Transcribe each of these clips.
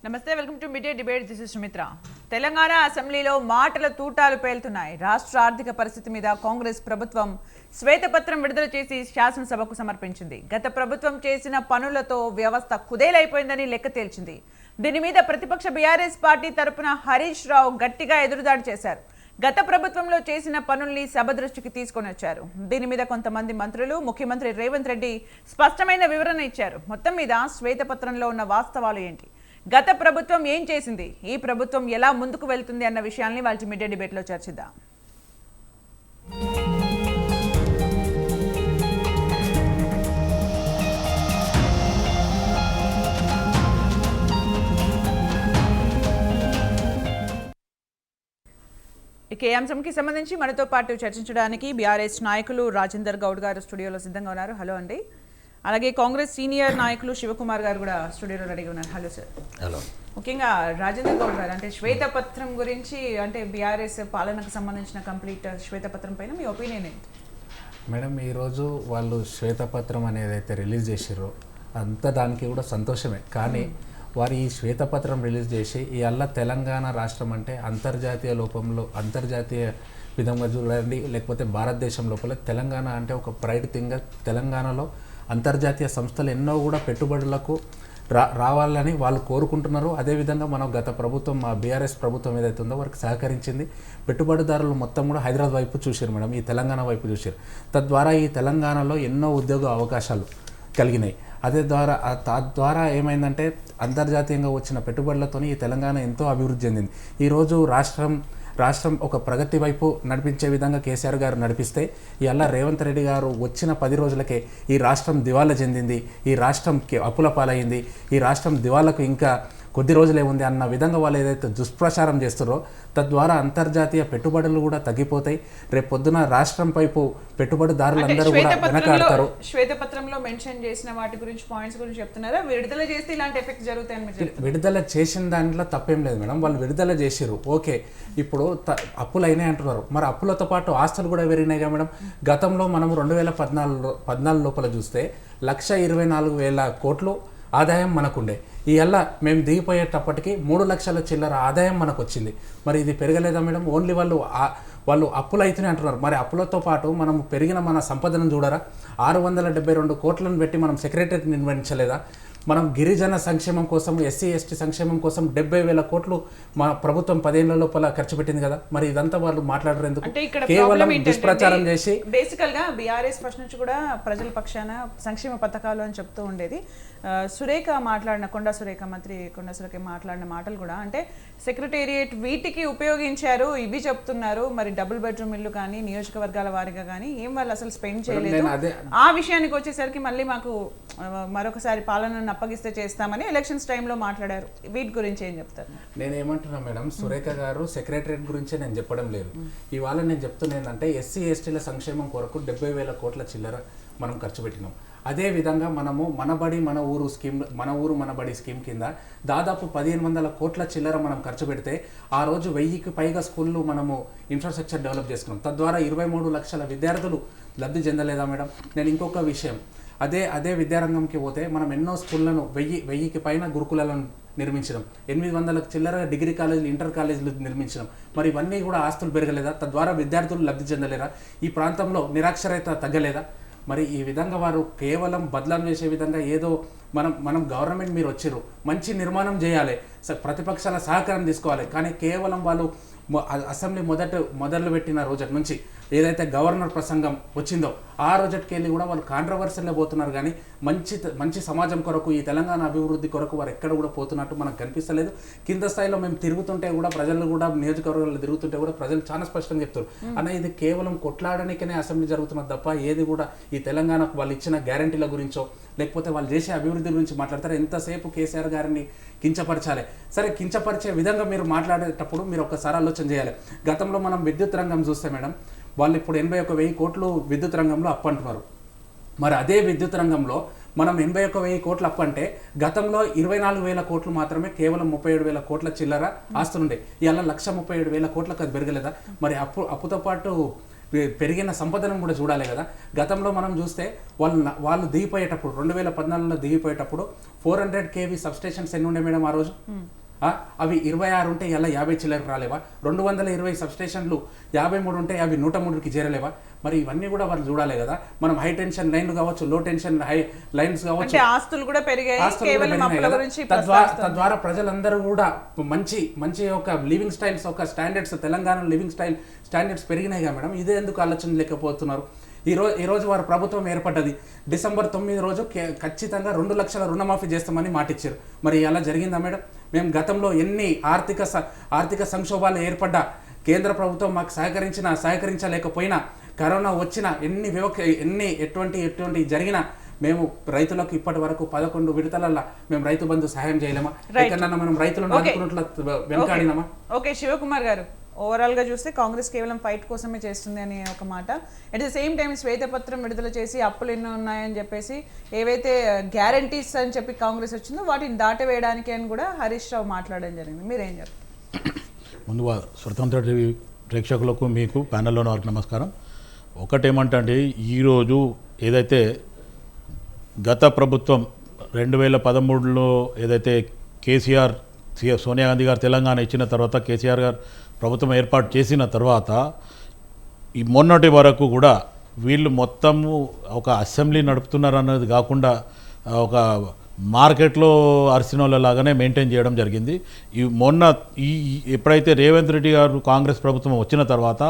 నమస్తే, welcome to mid day debate. This is Sumitra. Telangana అసెంబ్లీలో మాటల తూటాలు పేలుతున్నాయి. రాష్ట్ర ఆర్థిక పరిస్థితి మీద కాంగ్రెస్ ప్రభుత్వం శ్వేతపత్రం విడుదల చేసి శాసనసభకు సమర్పించింది. గత ప్రభుత్వం చేసిన పనులతో వ్యవస్థ కుదేలైపోయిందని లెక్క తేల్చింది. దీని మీద ప్రతిపక్ష బీఆర్ఎస్ పార్టీ తరపున హరీష్ రావు గట్టిగా ఎదురుదాడి చేశారు. గత ప్రభుత్వంలో చేసిన పనుల్ని సభ దృష్టికి తీసుకొని వచ్చారు. దీని మీద కొంతమంది మంత్రులు, ముఖ్యమంత్రి రేవంత్ రెడ్డి స్పష్టమైన వివరణ ఇచ్చారు. మొత్తం మీద శ్వేతపత్రంలో ఉన్న వాస్తవాలు ఏంటి, గత ప్రభుత్వం ఏం చేసింది, ఈ ప్రభుత్వం ఎలా ముందుకు వెళ్తుంది అన్న విషయాల్ని వాళ్ళ మిడ్ డే డిబేట్లో చర్చిద్దాం. ఇక ఈ అంశంకి సంబంధించి మనతో పాటు చర్చించడానికి బీఆర్ఎస్ నాయకులు రాజేందర్ గౌడ్ గారు స్టూడియోలో సిద్ధంగా ఉన్నారు. హలో అండి. అలాగే కాంగ్రెస్ సీనియర్ నాయకులు శివకుమార్ గారు కూడా స్టూడియోలో రెడీగా ఉన్నారు. Hello sir. హలో. ముఖ్యంగా రాజేందర్ గౌడ్ గారు, అంటే శ్వేతపత్రం గురించి, అంటే బీఆర్ఎస్ పాలనకు సంబంధించిన కంప్లీట్ శ్వేతపత్రం పైన మీ ఒపీనియన్ ఏంటి? మేడం, ఈరోజు వాళ్ళు శ్వేతపత్రం అనేది అయితే రిలీజ్ చేసిర్రో అంతా దానికి కూడా సంతోషమే. కానీ వారు ఈ శ్వేతపత్రం రిలీజ్ చేసి ఇవాళ తెలంగాణ రాష్ట్రం అంటే అంతర్జాతీయ అంతర్జాతీయ విధంగా చూడండి, లేకపోతే భారతదేశం లోపల తెలంగాణ అంటే ఒక ప్రైడ్ థింగ్. తెలంగాణలో అంతర్జాతీయ సంస్థలు ఎన్నో కూడా పెట్టుబడులకు రావాలని వాళ్ళు కోరుకుంటున్నారు. అదేవిధంగా మనం గత ప్రభుత్వం, మా బీఆర్ఎస్ ప్రభుత్వం ఏదైతే ఉందో వారికి సహకరించింది. పెట్టుబడిదారులు మొత్తం కూడా హైదరాబాద్ వైపు చూశారు మేడం, ఈ తెలంగాణ వైపు చూశారు. తద్వారా ఈ తెలంగాణలో ఎన్నో ఉద్యోగ అవకాశాలు కలిగినాయి. తద్వారా ఏమైందంటే అంతర్జాతీయంగా వచ్చిన పెట్టుబడులతో ఈ తెలంగాణ ఎంతో అభివృద్ధి చెందింది. ఈరోజు రాష్ట్రం ఒక ప్రగతి వైపు నడిపించే విధంగా కేసీఆర్ గారు నడిపిస్తే ఇవాళ రేవంత్ రెడ్డి గారు వచ్చిన 10 రోజులకే ఈ రాష్ట్రం దివాలా చెందింది, ఈ రాష్ట్రం అప్పుల పాలైంది, ఈ రాష్ట్రం దివాలకు ఇంకా కొద్ది రోజులే ఉంది అన్న విధంగా వాళ్ళు ఏదైతే దుష్ప్రచారం చేస్తారో తద్వారా అంతర్జాతీయ పెట్టుబడులు కూడా తగ్గిపోతాయి. రేపు పొద్దున రాష్ట్రం వైపు పెట్టుబడిదారులందరూ కూడా వెనకాడతారు. శ్వేతపత్రంలో మెన్షన్ చేసిన వాటి గురించి, పాయింట్స్ గురించి చెప్తున్నారా? విడుదల చేస్తే ఇలాంటి ఎఫెక్ట్స్ జరుగుతాయని విడుదల చేసిన దాంట్లో తప్పేం లేదు మేడం. వాళ్ళు విడుదల చేసిరు, ఓకే. ఇప్పుడు అప్పులు అయినాయి అంటున్నారు, మరి అప్పులతో పాటు ఆస్తులు కూడా పెరిగినాయిగా మేడం. గతంలో మనం 2014 లోపల చూస్తే 1,24,000 కోట్లు ఆదాయం మనకుండే. ఇవల్ల మేము దిగిపోయేటప్పటికి 3 లక్షల చిల్లర ఆదాయం మనకు వచ్చింది. మరి ఇది పెరగలేదా మేడం? ఓన్లీ వాళ్ళు అప్పులు అవుతూనే అంటున్నారు. మరి అప్పులతో పాటు మనం పెరిగిన మన సంపదను చూడరా? 672 కోట్లను పెట్టి మనం సెక్రటరీని నిర్వహించలేదా? మనం గిరిజన సంక్షేమం కోసం, ఎస్సీ ఎస్టీ సంక్షేమం కోసం 70,000 కోట్లు మా ప్రభుత్వం 10 ఏళ్ల లోపల ఖర్చు పెట్టింది కదా. మరి ఇదంతా వాళ్ళు మాట్లాడరు ఎందుకు? కేవలం దుష్ప్రచారం చేసి. బేసికల్ గా బీఆర్ఎస్ ఫస్ట్ నుంచి కూడా ప్రజల పక్షాన సంక్షేమ పథకాలు అని చెప్తూ ఉండేది. కొండా సురేఖ మాట్లాడిన మాటలు కూడా, అంటే సెక్రటేరియట్ వీటికి ఉపయోగించారు, ఇవి చెప్తున్నారు. మరి డబుల్ బెడ్రూమ్ ఇల్లు కానీ, నియోజకవర్గాల వారిగా కానీ ఏం వాళ్ళు అసలు స్పెండ్ చేయలేదు. ఆ విషయానికి వచ్చేసరికి మళ్ళీ మాకు మరొకసారి పాలనను అప్పగిస్తే చేస్తామని ఎలక్షన్స్ టైంలో మాట్లాడారు. వీటి గురించి ఏం చెప్తారు? నేనేమంటున్నా మేడం, సురేఖ గారు సెక్రటరియట్ గురించే నేను చెప్పడం లేదు. ఇవాళ నేను చెప్తున్నా ఏంటంటే ఎస్సీ ఎస్టీల సంక్షేమం కొరకు 70,000 కోట్ల చిల్లర మనం ఖర్చు పెట్టినాం. అదేవిధంగా మనము మనబడి మన ఊరు మనబడి స్కీమ్ కింద దాదాపు 1,500 కోట్ల చిల్లర మనం ఖర్చు పెడితే ఆ రోజు 1000కి పైగా స్కూళ్ళు మనము ఇన్ఫ్రాస్ట్రక్చర్ డెవలప్ చేసుకున్నాం. తద్వారా 23 లక్షల విద్యార్థులు లబ్ధి చెందలేదా మేడం? నేను ఇంకొక విషయం, అదే విద్యారంగంకి పోతే మనం ఎన్నో స్కూళ్లను 1000కి పైన గురుకులను నిర్మించడం, 800 చిల్లర డిగ్రీ కాలేజీలు, ఇంటర్ కాలేజీలు నిర్మించడం. మరి ఇవన్నీ కూడా ఆస్తులు పెరగలేదా? తద్వారా విద్యార్థులు లబ్ధి చెందలేరా? ఈ ప్రాంతంలో నిరక్షరత తగ్గలేదా? మరి ఈ విధంగా వారు కేవలం బదలాం చేసే విధంగా ఏదో మనం గవర్నమెంట్ మీరు వచ్చిర్రు, మంచి నిర్మాణం చేయాలి, ప్రతిపక్షాల సహకారం తీసుకోవాలి. కానీ కేవలం వాళ్ళు అసెంబ్లీ మొదలు పెట్టిన రోజటి నుంచి ఏదైతే గవర్నర్ ప్రసంగం వచ్చిందో ఆ రోజుకి వెళ్ళి కూడా వాళ్ళు కాంట్రవర్సీలో పోతున్నారు. కానీ మంచి సమాజం కొరకు, ఈ తెలంగాణ అభివృద్ధి కొరకు వారు ఎక్కడ కూడా పోతున్నట్టు మనకు కనిపిస్తలేదు. కింద స్థాయిలో మేము తిరుగుతుంటే కూడా, ప్రజలు కూడా నియోజకవర్గాల్లో తిరుగుతుంటే కూడా ప్రజలు చాలా స్పష్టంగా చెప్తారు, అన్న ఇది కేవలం కొట్లాడడానికనే అసెంబ్లీ జరుగుతున్నది తప్ప ఏది కూడా ఈ తెలంగాణకు వాళ్ళు ఇచ్చిన గ్యారంటీల గురించో లేకపోతే వాళ్ళు చేసే అభివృద్ధి గురించి మాట్లాడతారు. ఎంతసేపు కేసీఆర్ గారిని కించపరచాలి. సరే, కించపరిచే విధంగా మీరు మాట్లాడేటప్పుడు మీరు ఒకసారి ఆలోచన చేయాలి. గతంలో మనం విద్యుత్ రంగం చూస్తే మేడం, వాళ్ళు ఇప్పుడు 81,000 కోట్లు విద్యుత్ రంగంలో అప్పు అంటున్నారు. మరి అదే విద్యుత్ రంగంలో మనం 81,000 కోట్లు అప్పు అంటే గతంలో 24,000 కోట్లు మాత్రమే, కేవలం 37,000 కోట్ల చిల్లర ఆస్తులుండే. ఇవాళ 1,37,000 కోట్లకు అది పెరగలేదా? మరి అప్పుతో పాటు పెరిగిన సంపదను కూడా చూడాలి కదా. గతంలో మనం చూస్తే వాళ్ళు దిగిపోయేటప్పుడు 2014లో దిగిపోయేటప్పుడు 400 kV సబ్స్టేషన్స్ ఎన్ని ఉండే మేడం ఆ రోజు? అవి 26 ఉంటే ఇలా 50 చిల్లరకు రాలేవా? 220 సబ్స్టేషన్లు 53 ఉంటే అవి 103కి చేరలేవా? మరి ఇవన్నీ కూడా వాళ్ళు చూడాలి కదా. మనం హై టెన్షన్ లైన్లు కావచ్చు, లో టెన్షన్ హై లైన్స్ కావచ్చు, ఆస్తులు కూడా పెరిగాయి. తద్వారా ప్రజలందరూ కూడా మంచి ఒక లివింగ్ స్టైల్స్, ఒక స్టాండర్డ్స్, తెలంగాణ లివింగ్ స్టాండర్డ్స్ పెరిగినాయి కదా మేడం. ఇదే ఎందుకు ఆలోచన లేకపోతున్నారు? ఈ రోజు వారి ప్రభుత్వం ఏర్పడ్డది డిసెంబర్ 9 రోజు ఖచ్చితంగా 2 లక్షల రుణమాఫీ చేస్తామని మాటిచ్చారు. మరి అలా జరిగిందా మేడం? మేము గతంలో ఎన్ని ఆర్థిక సంక్షోభాలు ఏర్పడ్డా కేంద్ర ప్రభుత్వం మాకు సహకరించలేకపోయినా, కరోనా వచ్చిన ఎటువంటి జరిగినా మేము రైతులకు ఇప్పటి వరకు 11 విడతలల్లో మేము రైతు బంధు సహాయం చేయలేమా? ఎక్కడన్నా మనం రైతులను ఆదుకున్నట్లు వెనకాడినామా? ఓకే శివకుమార్ గారు, ఓవరాల్గా చూస్తే కాంగ్రెస్ కేవలం ఫైట్ కోసమే చేస్తుంది అని ఒక మాట. అట్ ద సేమ్ టైం శ్వేతపత్రం విడుదల చేసి అప్పులు ఎన్నో ఉన్నాయని చెప్పేసి ఏవైతే గ్యారంటీస్ అని చెప్పి కాంగ్రెస్ వచ్చిందో వాటిని దాటవేయడానికి అని కూడా హరీష్ రావు మాట్లాడడం జరిగింది. మీరేం చెప్తారు? ముందుగా స్వతంత్ర టీవీ ప్రేక్షకులకు, మీకు ప్యానెల్లోని వారికి నమస్కారం. ఒకటేమంటే ఈరోజు ఏదైతే గత ప్రభుత్వం 2013లో ఏదైతే కేసీఆర్ సోనియా గాంధీ గారు తెలంగాణ ఇచ్చిన తర్వాత, కేసీఆర్ గారు ప్రభుత్వం ఏర్పాటు చేసిన తర్వాత ఈ మొన్నటి వరకు కూడా వీళ్ళు మొత్తము ఒక అసెంబ్లీ నడుపుతున్నారు అన్నది కాకుండా ఒక మార్కెట్లో అర్సినోళ్ళలాగానే మెయింటైన్ చేయడం జరిగింది. ఎప్పుడైతే రేవంత్ రెడ్డి గారు కాంగ్రెస్ ప్రభుత్వం వచ్చిన తర్వాత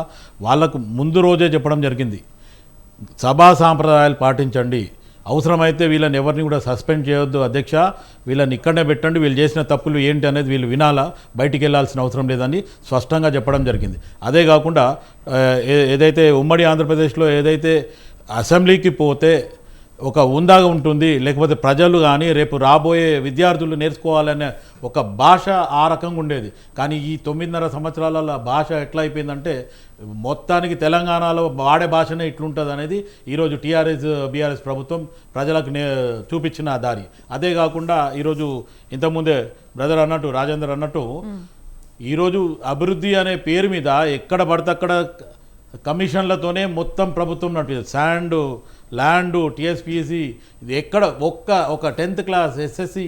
వాళ్ళకు ముందు రోజే చెప్పడం జరిగింది, సభా సాంప్రదాయాలు పాటించండి, అవసరమైతే వీళ్ళని ఎవరిని కూడా సస్పెండ్ చేయొద్దు అధ్యక్ష, వీళ్ళని ఇక్కడనే పెట్టండి, వీళ్ళు చేసిన తప్పులు ఏంటి అనేది వీళ్ళు వినాలా, బయటికి వెళ్ళాల్సిన అవసరం లేదని స్పష్టంగా చెప్పడం జరిగింది. అదే కాకుండా ఏదైతే ఉమ్మడి ఆంధ్రప్రదేశ్లో ఏదైతే అసెంబ్లీకి పోతే ఒక ఉందాగా ఉంటుంది, లేకపోతే ప్రజలు కానీ రేపు రాబోయే విద్యార్థులు నేర్చుకోవాలనే ఒక భాష ఆ రకంగా ఉండేది. కానీ ఈ 9.5 సంవత్సరాల భాష ఎట్లా అయిపోయిందంటే మొత్తానికి తెలంగాణలో వాడే భాషనే ఇట్లుంటుంది అనేది ఈరోజు బీఆర్ఎస్ ప్రభుత్వం ప్రజలకు చూపించిన దారి. అదే కాకుండా ఈరోజు ఇంతకుముందే బ్రదర్ అన్నట్టు, రాజేందర్ అన్నట్టు, ఈరోజు అభివృద్ధి అనే పేరు మీద ఎక్కడ పడితే అక్కడ కమిషన్లతోనే మొత్తం ప్రభుత్వం నడిపేది. శాండ్, ల్యాండ్, టీఎస్పీఎస్సీ, ఇది ఎక్కడ ఒక 10th క్లాస్ ఎస్ఎస్సి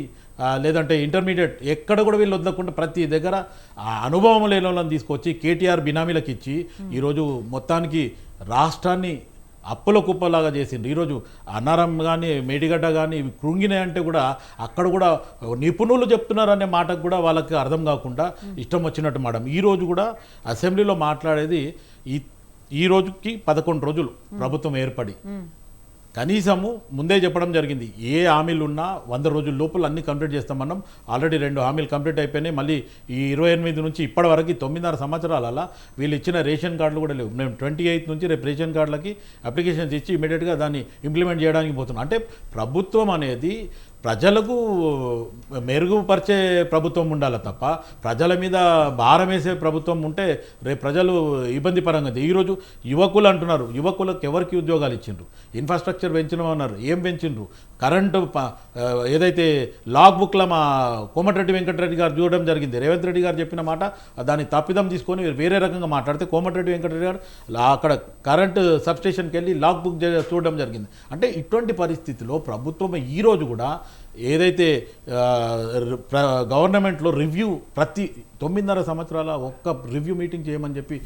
లేదంటే ఇంటర్మీడియట్ ఎక్కడ కూడా వీళ్ళు వద్దకుండా ప్రతి దగ్గర ఆ అనుభవం లేని వాళ్ళని తీసుకొచ్చి కేటీఆర్ బినామీలకు ఇచ్చి ఈరోజు మొత్తానికి రాష్ట్రాన్ని అప్పుల కుప్పలాగా చేసిండ్రు. ఈరోజు అన్నారం కానీ మేడిగడ్డ కానీ కృంగినాయంటే కూడా అక్కడ కూడా నిపుణులు చెప్తున్నారనే మాటకు కూడా వాళ్ళకి అర్థం కాకుండా ఇష్టం వచ్చినట్టు మాట. ఈరోజు కూడా అసెంబ్లీలో మాట్లాడేది ఈ రోజుకి 11 రోజులు ప్రభుత్వం ఏర్పడి కనీసము ముందే చెప్పడం జరిగింది, ఏ హామీలు ఉన్నా 100 రోజుల లోపల అన్నీ కంప్లీట్ చేస్తామన్నాం. ఆల్రెడీ 2 హామీలు కంప్లీట్ అయిపోయినాయి. మళ్ళీ ఈ 28 నుంచి ఇప్పటి వరకు 9.5 సంవత్సరాల వీళ్ళు ఇచ్చిన రేషన్ కార్డులు కూడా లేవు. మేము 28 నుంచి రేపు రేషన్ కార్డులకి అప్లికేషన్స్ ఇచ్చి ఇమీడియట్గా దాన్ని ఇంప్లిమెంట్ చేయడానికి పోతున్నాం. అంటే ప్రభుత్వం అనేది ప్రజలకు మెరుగుపరిచే ప్రభుత్వం ఉండాలి తప్ప ప్రజల మీద భారం వేసే ప్రభుత్వం ఉంటే రేపు ప్రజలు ఇబ్బంది పరంగా. ఈరోజు యువకులు అంటున్నారు, యువకులకు ఎవరికి ఉద్యోగాలు ఇచ్చిండ్రు, ఇన్ఫ్రాస్ట్రక్చర్ పెంచినామన్నారు, ఏం పెంచిండ్రు, కరెంటు ఏదైతే లాగ్ బుక్లో మా కోమటిరెడ్డి వెంకటరెడ్డి గారు చూడడం జరిగింది, రేవంత్ రెడ్డి గారు చెప్పిన మాట దాన్ని తప్పిదం తీసుకొని వేరే రకంగా మాట్లాడితే కోమటిరెడ్డి వెంకటరెడ్డి గారు అక్కడ కరెంటు సబ్స్టేషన్కి వెళ్ళి లాగ్ బుక్ చూడడం జరిగింది. అంటే ఇటువంటి పరిస్థితిలో ప్రభుత్వం ఈరోజు కూడా ఏదైతే గవర్నమెంట్లో రివ్యూ ప్రతి 9.5 సంవత్సరాల ఒక్క రివ్యూ మీటింగ్ చేయమని చెప్పి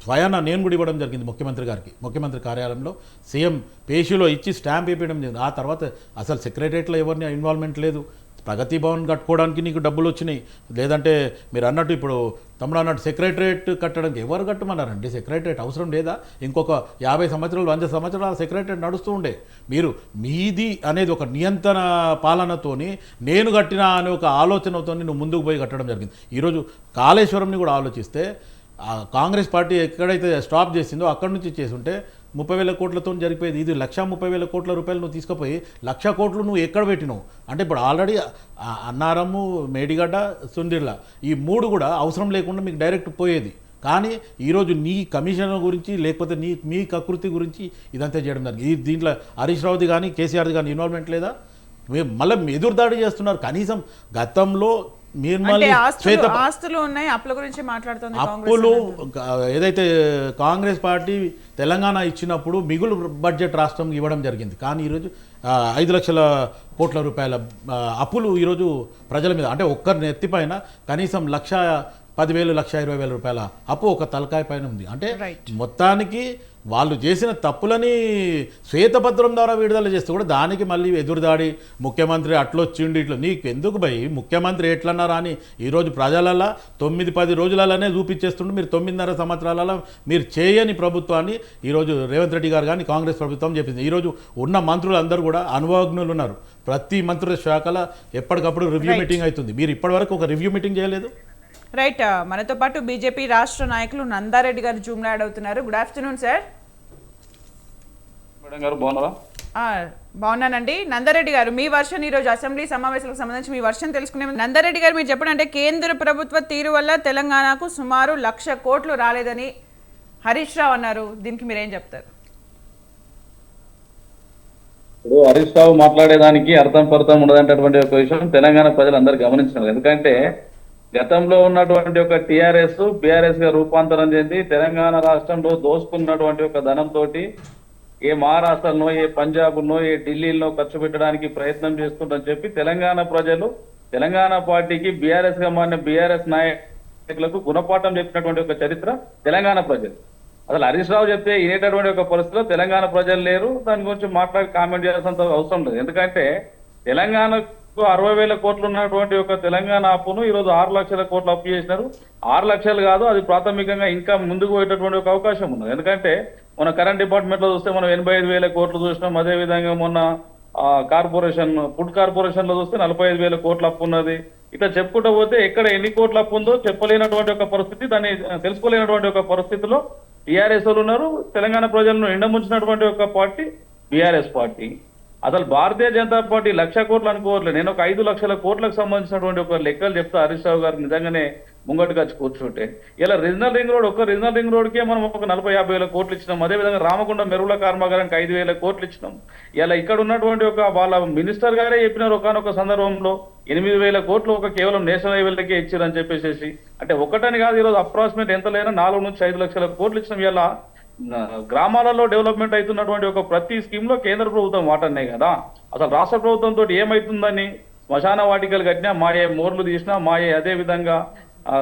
స్వయాన నేను కూడా ఇవ్వడం జరిగింది ముఖ్యమంత్రి గారికి. ముఖ్యమంత్రి కార్యాలయంలో సీఎం పేషీలో ఇచ్చి స్టాంప్ వేయడం జరిగింది. ఆ తర్వాత అసలు సెక్రటరియట్లో ఎవరిని ఇన్వాల్వ్మెంట్ లేదు. ప్రగతి భవన్ కట్టుకోవడానికి నీకు డబ్బులు వచ్చినాయి, లేదంటే మీరు అన్నట్టు ఇప్పుడు తమ్ముడు అన్నట్టు సెక్రటరియట్ కట్టడానికి ఎవరు కట్టమన్నారండి? సెక్రటరియట్ అవసరం లేదా? ఇంకొక 50 సంవత్సరాలు 100 సంవత్సరాల సెక్రటరియట్ నడుస్తూ ఉండే. మీరు మీది అనేది ఒక నియంత్రణ పాలనతోని నేను కట్టినా అనే ఒక ఆలోచనతో నువ్వు ముందుకు పోయి కట్టడం జరిగింది. ఈరోజు కాళేశ్వరంని కూడా ఆలోచిస్తే కాంగ్రెస్ పార్టీ ఎక్కడైతే స్టాప్ చేసిందో అక్కడి నుంచి చేసుంటే 30,000 కోట్లతో జరిగిపోయేది. ఇది 1,30,000 కోట్ల రూపాయలు నువ్వు తీసుకుపోయి 1,00,000 కోట్లు నువ్వు ఎక్కడ పెట్టినావు అంటే ఇప్పుడు ఆల్రెడీ అన్నారము, మేడిగడ్డ, సుందిర్ల ఈ 3 కూడా అవసరం లేకుండా మీకు డైరెక్ట్ పోయేది. కానీ ఈరోజు నీ కమిషన్ గురించి లేకపోతే మీ కకృతి గురించి ఇదంతా చేయడం జరిగింది. దీంట్లో హరీష్ రావుది కానీ కేసీఆర్ది కానీ ఇన్వాల్వ్మెంట్ లేదా? మళ్ళీ ఎదురుదాడి చేస్తున్నారు. కనీసం గతంలో మీరు అంటే మళ్ళీ ఆస్తులు ఉన్నాయి, అప్పుల గురించి మాట్లాడుతుంది అప్పులు ఏదైతే కాంగ్రెస్ పార్టీ తెలంగాణ ఇచ్చినప్పుడు మిగులు బడ్జెట్ రాష్ట్రం ఇవ్వడం జరిగింది. కానీ ఈరోజు 5 లక్షల కోట్ల రూపాయల అప్పులు ఈరోజు ప్రజల మీద, అంటే ఒక్కరి నెత్తిపైన కనీసం 1,10,000 1,20,000 రూపాయల అప్పు ఒక తలకాయ పైన ఉంది. అంటే మొత్తానికి వాళ్ళు చేసిన తప్పులని శ్వేతపత్రం ద్వారా విడుదల చేస్తే కూడా దానికి మళ్ళీ ఎదురుదాడి, ముఖ్యమంత్రి అట్లొచ్చిండి ఇట్లా, నీకు ఎందుకు భయ్ ముఖ్యమంత్రి ఎట్లన్నారా అని ఈరోజు ప్రజలలో 9-10 రోజులలోనే చూపించేస్తుంటే మీరు 9.5 సంవత్సరాలలో మీరు చేయని ప్రభుత్వాన్ని ఈరోజు రేవంత్ రెడ్డి గారు కానీ కాంగ్రెస్ ప్రభుత్వం చెప్పింది. ఈరోజు ఉన్న మంత్రులు అందరూ కూడా అనుభవజ్ఞులు ఉన్నారు. ప్రతి మంత్రుల శాఖల ఎప్పటికప్పుడు రివ్యూ మీటింగ్ అవుతుంది. మీరు ఇప్పటివరకు ఒక రివ్యూ మీటింగ్ చేయలేదు. రైట్, మనతో పాటు బీజేపీ రాష్ట్ర నాయకులు నందారెడ్డి గారు జూమ్లో యాడ్ అవుతున్నారు. Good afternoon sir. మేడం గారు బాగున్నారా? బాగున్నానండి. నందారెడ్డి గారు, మీ వర్షన్ ఈరోజు అసెంబ్లీ సమావేశాలకు సంబంధించి మీ వర్షన్ తెలుసుకునే ముందు నందారెడ్డి గారు మీరు చెప్పండి, అంటే కేంద్ర ప్రభుత్వ తీరు వల్ల తెలంగాణకు సుమారు 1,00,000 కోట్లు రాలేదని హరీష్ రావు అన్నారు. దీనికి మీరేం చెప్తారు? ఇప్పుడు హరీష్ రావు మాట్లాడేదానికి అర్థం పర్థం ఉండదంటే ఒక విషయం తెలంగాణ ప్రజలందరూ గమనించినారు. ఎందుకంటే గతంలో ఉన్నటువంటి ఒక టిఆర్ఎస్ బిఆర్ఎస్ గా రూపాంతరం చెంది తెలంగాణ రాష్ట్రంలో దోసుకున్నటువంటి ఒక ధనంతో ఏ మహారాష్ట్రలో, ఏ పంజాబ్లో, ఏ ఢిల్లీలో ఖర్చు పెట్టడానికి ప్రయత్నం చేస్తుందని చెప్పి తెలంగాణ ప్రజలు తెలంగాణ పార్టీకి బీఆర్ఎస్ గా మారిన బీఆర్ఎస్ నాయకులకు గుణపాఠం చెప్పినటువంటి ఒక చరిత్ర తెలంగాణ ప్రజలు. అసలు హరీష్ రావు చెప్తే వినేటటువంటి ఒక పరిస్థితిలో తెలంగాణ ప్రజలు లేరు. దాని గురించి మాట్లాడి కామెంట్ చేయాల్సినంత అవసరం లేదు. ఎందుకంటే తెలంగాణకు 60,000 కోట్లు ఉన్నటువంటి ఒక తెలంగాణ అప్పును ఈరోజు 6 లక్షల కోట్లు అప్పు చేసినారు. 6 లక్షలు కాదు, అది ప్రాథమికంగా ఇంకా ముందుకు పోయేటటువంటి ఒక అవకాశం ఉన్నది. ఎందుకంటే మన కరెంట్ డిపార్ట్మెంట్ లో చూస్తే మనం 85,000 కోట్లు చూసినాం. అదే విధంగా మొన్న కార్పొరేషన్, ఫుడ్ కార్పొరేషన్ లో చూస్తే 45,000 కోట్ల అప్పు ఉన్నది. ఇట్లా చెప్పుకుంటూ పోతే ఎక్కడ ఎన్ని కోట్ల అప్పు ఉందో చెప్పలేనటువంటి ఒక పరిస్థితి, దాన్ని తెలుసుకోలేనటువంటి ఒక పరిస్థితిలో టీఆర్ఎస్ వాళ్ళు ఉన్నారు. తెలంగాణ ప్రజలను ఎండముంచినటువంటి ఒక పార్టీ బీఆర్ఎస్ పార్టీ. అసలు భారతీయ జనతా పార్టీ 1,00,000 కోట్లు అనుకోవట్లేదు. నేను ఒక 5 లక్షల కోట్లకు సంబంధించినటువంటి ఒక లెక్కలు చెప్తా హరీష్ రావు గారు నిజంగానే ముంగట్టుకు వచ్చి కూర్చుంటే. ఇలా రీజనల్ రింగ్ రోడ్, ఒక రీజనల్ రింగ్ రోడ్కే మనం ఒక 40-50 కోట్లు ఇచ్చినాం. అదేవిధంగా రామగుండ మెరుగుల కర్మాగారానికి 5,000 కోట్లు ఇచ్చినాం. ఇలా ఇక్కడ ఉన్నటువంటి ఒక వాళ్ళ మినిస్టర్ గారే చెప్పినారు ఒకనొక సందర్భంలో 8,000 కోట్లు ఒక కేవలం నేషనల్ హైవేలకే ఇచ్చారని చెప్పేసి. అంటే ఒకటని కాదు, ఈరోజు అప్రాక్సిమేట్ ఎంత లేనా 4-5 లక్షల కోట్లు ఇచ్చినాం. ఇలా గ్రామాలలో డెవలప్మెంట్ అవుతున్నటువంటి ఒక ప్రతి స్కీమ్ లో కేంద్ర ప్రభుత్వం వాటన్నాయి కదా. అసలు రాష్ట్ర ప్రభుత్వంతో ఏమైతుందని శ్మశాన వాటికలు కట్టినా మాయే, మోర్లు తీసినా మాయే, అదే విధంగా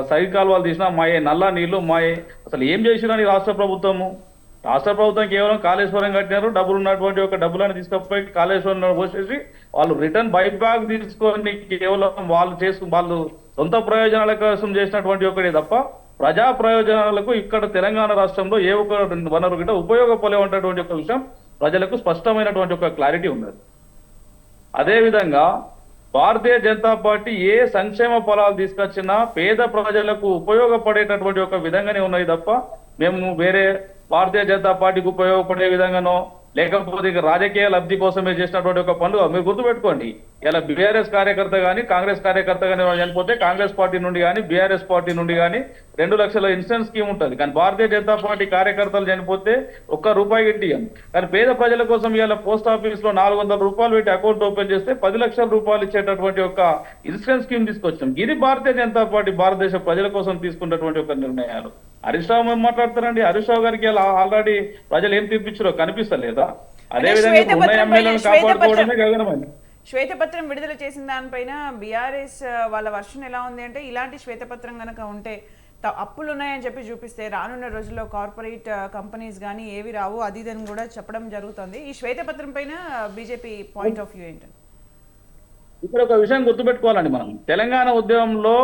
సైడ్ కాలువలు తీసినా మాయే, నల్ల నీళ్లు మాయే. అసలు ఏం చేసిరని రాష్ట్ర ప్రభుత్వం కేవలం కాళేశ్వరం కట్టినారు. డబ్బులు ఉన్నటువంటి ఒక డబ్బులను తీసుకుపోయి కాళేశ్వరం పోసేసి వాళ్ళు రిటర్న్ బైబ్యాక్ తీసుకొని కేవలం వాళ్ళు సొంత ప్రయోజనాల కోసం చేసినటువంటి ఒకటి తప్ప ప్రజా ప్రయోజనాలకు ఇక్కడ తెలంగాణ రాష్ట్రంలో ఏ ఒక్క వనరు గిట్ట ఉపయోగపడేటువంటి ఒక విషయం ప్రజలకు స్పష్టమైనటువంటి ఒక క్లారిటీ ఉన్నది. అదేవిధంగా భారతీయ జనతా పార్టీ ఏ సంక్షేమ ఫలాలు తీసుకొచ్చినా పేద ప్రజలకు ఉపయోగపడేటటువంటి ఒక విధంగానే ఉన్నది తప్ప మేము వేరే భారతీయ జనతా పార్టీకి ఉపయోగపడే విధంగానో లేకపోతే ఇక రాజకీయ లబ్ధి కోసమే చేసినటువంటి ఒక పనులు మీరు గుర్తుపెట్టుకోండి. ఇలా బీఆర్ఎస్ కార్యకర్త కానీ కాంగ్రెస్ కార్యకర్త కానీ చనిపోతే కాంగ్రెస్ పార్టీ నుండి కానీ బీఆర్ఎస్ పార్టీ నుండి కానీ 2 లక్షల ఇన్సూరెన్స్ స్కీమ్ ఉంటుంది. కానీ భారతీయ జనతా పార్టీ కార్యకర్తలు చనిపోతే ₹1 ఇట్టియం. కానీ పేద ప్రజల కోసం ఇలా పోస్ట్ ఆఫీస్ లో 400 రూపాయలు పెట్టి అకౌంట్ ఓపెన్ చేస్తే 10 లక్షల రూపాయలు ఇచ్చేటటువంటి ఒక ఇన్సూరెన్స్ స్కీమ్ తీసుకొచ్చాం. ఇది భారతీయ జనతా పార్టీ భారతదేశ ప్రజల కోసం తీసుకున్నటువంటి ఒక నిర్ణయాలు. హరీష్ రావు ఏం మాట్లాడతారండి? హరీష్ రావు గారికి ఆల్రెడీ ప్రజలు ఏం తీర్పిచ్చారో కనిపిస్తలేదా? అదేవిధంగా ఎమ్మెల్యేలను కాపాడుకోవడమే గగనమని శ్వేతపత్రం విడుదల చేసిన దానిపైన బీఆర్ఎస్ వాళ్ళ వర్షన్ ఎలా ఉంది అంటే, ఇలాంటి శ్వేతపత్రం కనుక ఉంటే అప్పులు ఉన్నాయని చెప్పి చూపిస్తే రానున్న రోజుల్లో కార్పొరేట్ కంపెనీస్ కానీ ఏవి రావు, అది ఇదని కూడా చెప్పడం జరుగుతుంది. ఈ శ్వేతపత్రం పైన బీజేపీ పాయింట్ ఆఫ్ వ్యూ ఏంటంటే, ఇక్కడ ఒక విషయం గుర్తుపెట్టుకోవాలండి. మనం తెలంగాణ ఉద్యమంలో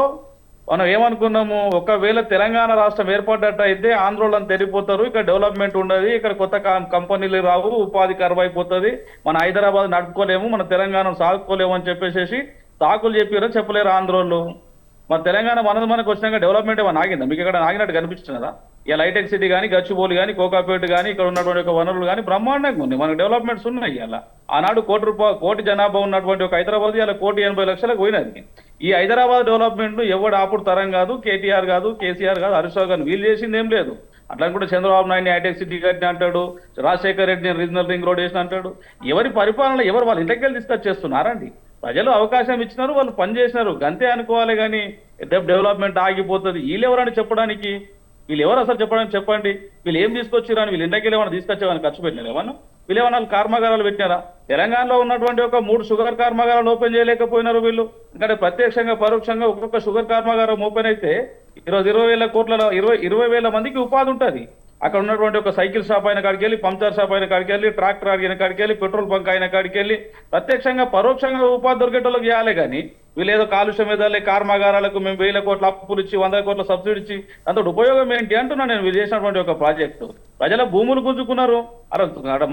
మనం ఏమనుకున్నాము, ఒకవేళ తెలంగాణ రాష్ట్రం ఏర్పడ్డట్టు అయితే ఆంధ్రోళన తెరిపోతారు, ఇక్కడ డెవలప్మెంట్ ఉండదు, ఇక్కడ కొత్త కంపెనీలు రావు, ఉపాధి కరువైపోతుంది, మన హైదరాబాద్ నడుపుకోలేము, మన తెలంగాణ సాగుకోలేము అని చెప్పేసి సాకులు చెప్పారో చెప్పలేరు ఆంధ్రోళ్ళు. మన తెలంగాణ మనకు వచ్చినాక డెవలప్మెంట్ ఏమైనా ఆగిందా? మీకు ఇక్కడ ఆగినట్టు కనిపిస్తున్నదా? ఇలా హైటెక్ సిటీ కానీ, గచ్చిబౌలి కానీ, కోకాపేట కానీ, ఇక్కడ ఉన్నటువంటి ఒక వనరులు కానీ బ్రహ్మాండంగా ఉంది. మనకు డెవలప్మెంట్స్ ఉన్నాయి. ఇలా ఆనాడు కోటి జనాభా ఉన్నటువంటి ఒక హైదరాబాద్ ఇలా 1,80,00,000 పోయినది. ఈ హైదరాబాద్ డెవలప్మెంట్ ఎవడు ఆపుడు తరం కాదు, కేటీఆర్ కాదు, కేసీఆర్ కాదు, హరీష్ రావు గారు వీళ్ళు చేసింది ఏం లేదు. అట్లా కూడా చంద్రబాబు నాయుడిని హైటెక్ సిటీ కట్టిన అంటాడు, రాజశేఖర్ రెడ్డిని రీజనల్ రింగ్ రోడ్ వేసిన అంటాడు. ఎవరి పరిపాలన ఎవరు వాళ్ళ ఇంటికి తీసుకొచ్చేస్తున్నారండి? ప్రజలు అవకాశం ఇచ్చినారు, వాళ్ళు పని చేసినారు, గంతే అనుకోవాలి. కానీ డెవలప్మెంట్ ఆగిపోతుంది వీళ్ళు ఎవరని చెప్పడానికి, వీళ్ళు ఎవరు అసలు చెప్పడానికి చెప్పండి. వీళ్ళు ఏం తీసుకొచ్చిరా అని, వీళ్ళు ఇండకి ఏమైనా తీసుకొచ్చేవాళ్ళని ఖర్చు పెట్టినారు ఏమన్నా? వీళ్ళు ఏమన్నా కర్మాగారాలు పెట్టినారా? తెలంగాణలో ఉన్నటువంటి ఒక 3 షుగర్ కర్మాగారాలు ఓపెన్ చేయలేకపోయినారు వీళ్ళు. ఎందుకంటే ప్రత్యక్షంగా పరోక్షంగా ఒక్కొక్క షుగర్ కర్మాగారం ఓపెన్ అయితే ఈరోజు 20,000 మందికి ఉపాధి ఉంటుంది. అక్కడ ఉన్నటువంటి ఒక సైకిల్ షాప్ అయిన కాడికి వెళ్ళి, పంచర్ షాప్ అయిన కాడికి వెళ్ళి, ట్రాక్టర్ అయిన కాడికి వెళ్ళి, పెట్రోల్ బంక్ అయిన కాడికి వెళ్ళి ప్రత్యక్షంగా పరోక్షంగా ఉపాధి దొరికేటోళ్ళకి చేయాలి. కానీ వీళ్ళు ఏదో కాలుష్యం మీద కర్మాగారాలకు మేము 1,000 కోట్ల అప్పులు ఇచ్చి 100 కోట్ల సబ్సిడీ ఇచ్చి అంత ఉపయోగం ఏంటి అంటున్నా నేను. వీళ్ళు చేసినటువంటి ఒక ప్రాజెక్టు ప్రజల భూములు గుంజుకున్నారు.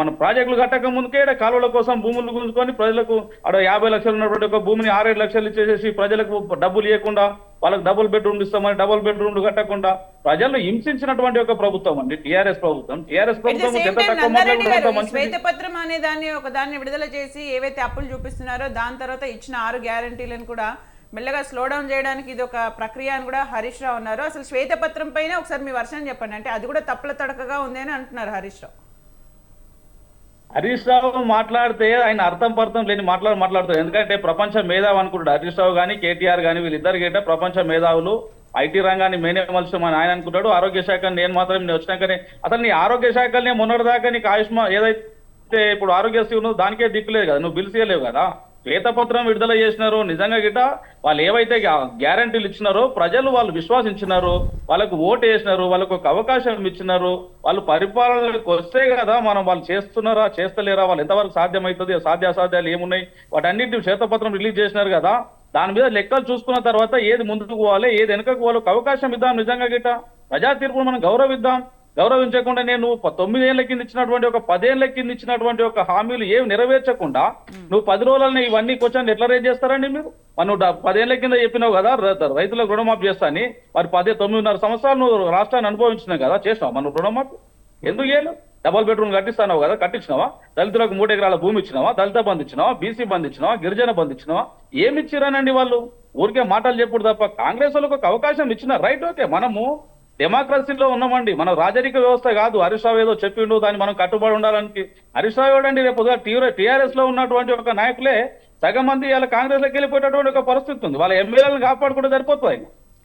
మన ప్రాజెక్టులు కట్టక ముందుకే కాలువల కోసం భూములు గుంజుకొని ప్రజలకు 50 లక్షలు ఉన్నటువంటి ఒక భూమిని 6-7 లక్షలు ఇచ్చేసేసి ప్రజలకు డబ్బులు ఇవ్వకుండా, వాళ్ళకి డబుల్ బెడ్రూమ్ ఇస్తామని డబుల్ బెడ్రూమ్లు కట్టకుండా ప్రజలు హింసించినటువంటి ఒక ప్రభుత్వం అండి టీఆర్ఎస్ ప్రభుత్వం. టీఆర్ఎస్ ప్రభుత్వం ఎంత తక్కువ మాట్లాడుకుంటే మంచిది. శ్వేతపత్రం అనే దాన్ని విడుదల చేసి ఏవైతే అప్పులు చూపిస్తున్నారో దాని తర్వాత ఇచ్చిన 6 గ్యారంటీలను కూడా మెల్లగా స్లో డౌన్ చేయడానికి ఇది ఒక ప్రక్రియ అని కూడా హరీష్ రావు అన్నారు. అసలు శ్వేతపత్రం పైన ఒకసారి మీ వర్షన్ చెప్పండి. అంటే అది కూడా తప్పుల తడకగా ఉంది అని అంటున్నారు హరీష్ రావు. హరీష్ రావు మాట్లాడితే ఆయన అర్థం పర్థం లేని మాట్లాడతారు. ఎందుకంటే ప్రపంచ మేధావి అనుకుంటాడు హరీష్ రావు కానీ కేటీఆర్ కానీ, వీళ్ళిద్దరు గేట ప్రపంచ మేధావులు. ఐటీ రంగాన్ని మేనేమల్సమని ఆయన అనుకుంటాడు. ఆరోగ్య శాఖని నేను వచ్చినాకనే అసలు నీ ఆరోగ్య శాఖనే మొన్నటిదాకా నీకు ఆయుష్మాన్ ఏదైతే ఇప్పుడు ఆరోగ్యశ్రీ ఉన్నదో దానికే దిక్కులేదు కదా, నువ్వు బిల్స్ ఇవ్వలేవు కదా. శ్వేతపత్రం విడుదల చేసినారు. నిజంగా గిట వాళ్ళు ఏవైతే గ్యారంటీలు ఇచ్చినారో ప్రజలు వాళ్ళు విశ్వాసించినారు, వాళ్ళకు ఓటు వేసినారు, వాళ్ళకు ఒక అవకాశం ఇచ్చినారు. వాళ్ళు పరిపాలనకు వస్తే కదా మనం వాళ్ళు చేస్తున్నారా చేస్తలేరా, వాళ్ళు ఎంతవరకు సాధ్యమవుతుంది, సాధ్యాసాధ్యాలు ఏమున్నాయి వాటన్నిటిని శ్వేతపత్రం రిలీజ్ చేసినారు కదా. దాని మీద లెక్కలు చూసుకున్న తర్వాత ఏది ముందుకు పోవాలి ఏది వెనుకకు పోవాలి ఒక అవకాశం ఇద్దాం. నిజంగా గిట ప్రజా తీర్పును మనం గౌరవిద్దాం. గౌరవించకుండా నేను 9 ఏళ్ల కింద ఇచ్చినటువంటి ఒక 10 ఏళ్ల కింద ఇచ్చినటువంటి ఒక హామీలు ఏమి నెరవేర్చకుండా నువ్వు 10 రోజులని ఇవన్నీ క్వశ్చన్ ఎట్లా రేజ్ చేస్తారండి మీరు? నువ్వు 10 ఏళ్ల కింద చెప్పినావు కదా రైతులకు రుణమాఫీ చేస్తాని, మరి 9.5 సంవత్సరాలు నువ్వు రాష్ట్రాన్ని అనుభవించినావు కదా, చేసినావు మనం రుణమాఫీ? ఎందుకు ఏళ్ళు డబుల్ బెడ్రూమ్ కట్టిస్తావు కదా, కట్టించినావా? దళితులకు 3 ఎకరాల భూమి ఇచ్చినావా? దళిత బంధు ఇచ్చినావా? బీసీ బంధు ఇచ్చినావా? గిరిజన బంధు ఇచ్చినావా? ఏమి ఇచ్చిరానండి వాళ్ళు? ఊరికే మాటలు చెప్పుడు తప్ప. కాంగ్రెస్ వాళ్ళకు ఒక అవకాశం ఇచ్చిన రైట్, ఓకే, మనము డెమోక్రసీలో ఉన్నామండి, మన రాజరిక వ్యవస్థ కాదు. హరీష్ రావు ఏదో చెప్పిండు దాన్ని మనం కట్టుబడి ఉండాలని. హరీష్ రావు ఎవడండి? రేపు టీఆర్ఎస్ లో ఉన్నటువంటి ఒక నాయకులే సగం మంది ఇలా కాంగ్రెస్ లోకి వెళ్ళిపోయేటటువంటి ఒక పరిస్థితి ఉంది. వాళ్ళ ఎమ్మెల్యేలను కాపాడుకుంటే సరిపోతుంది.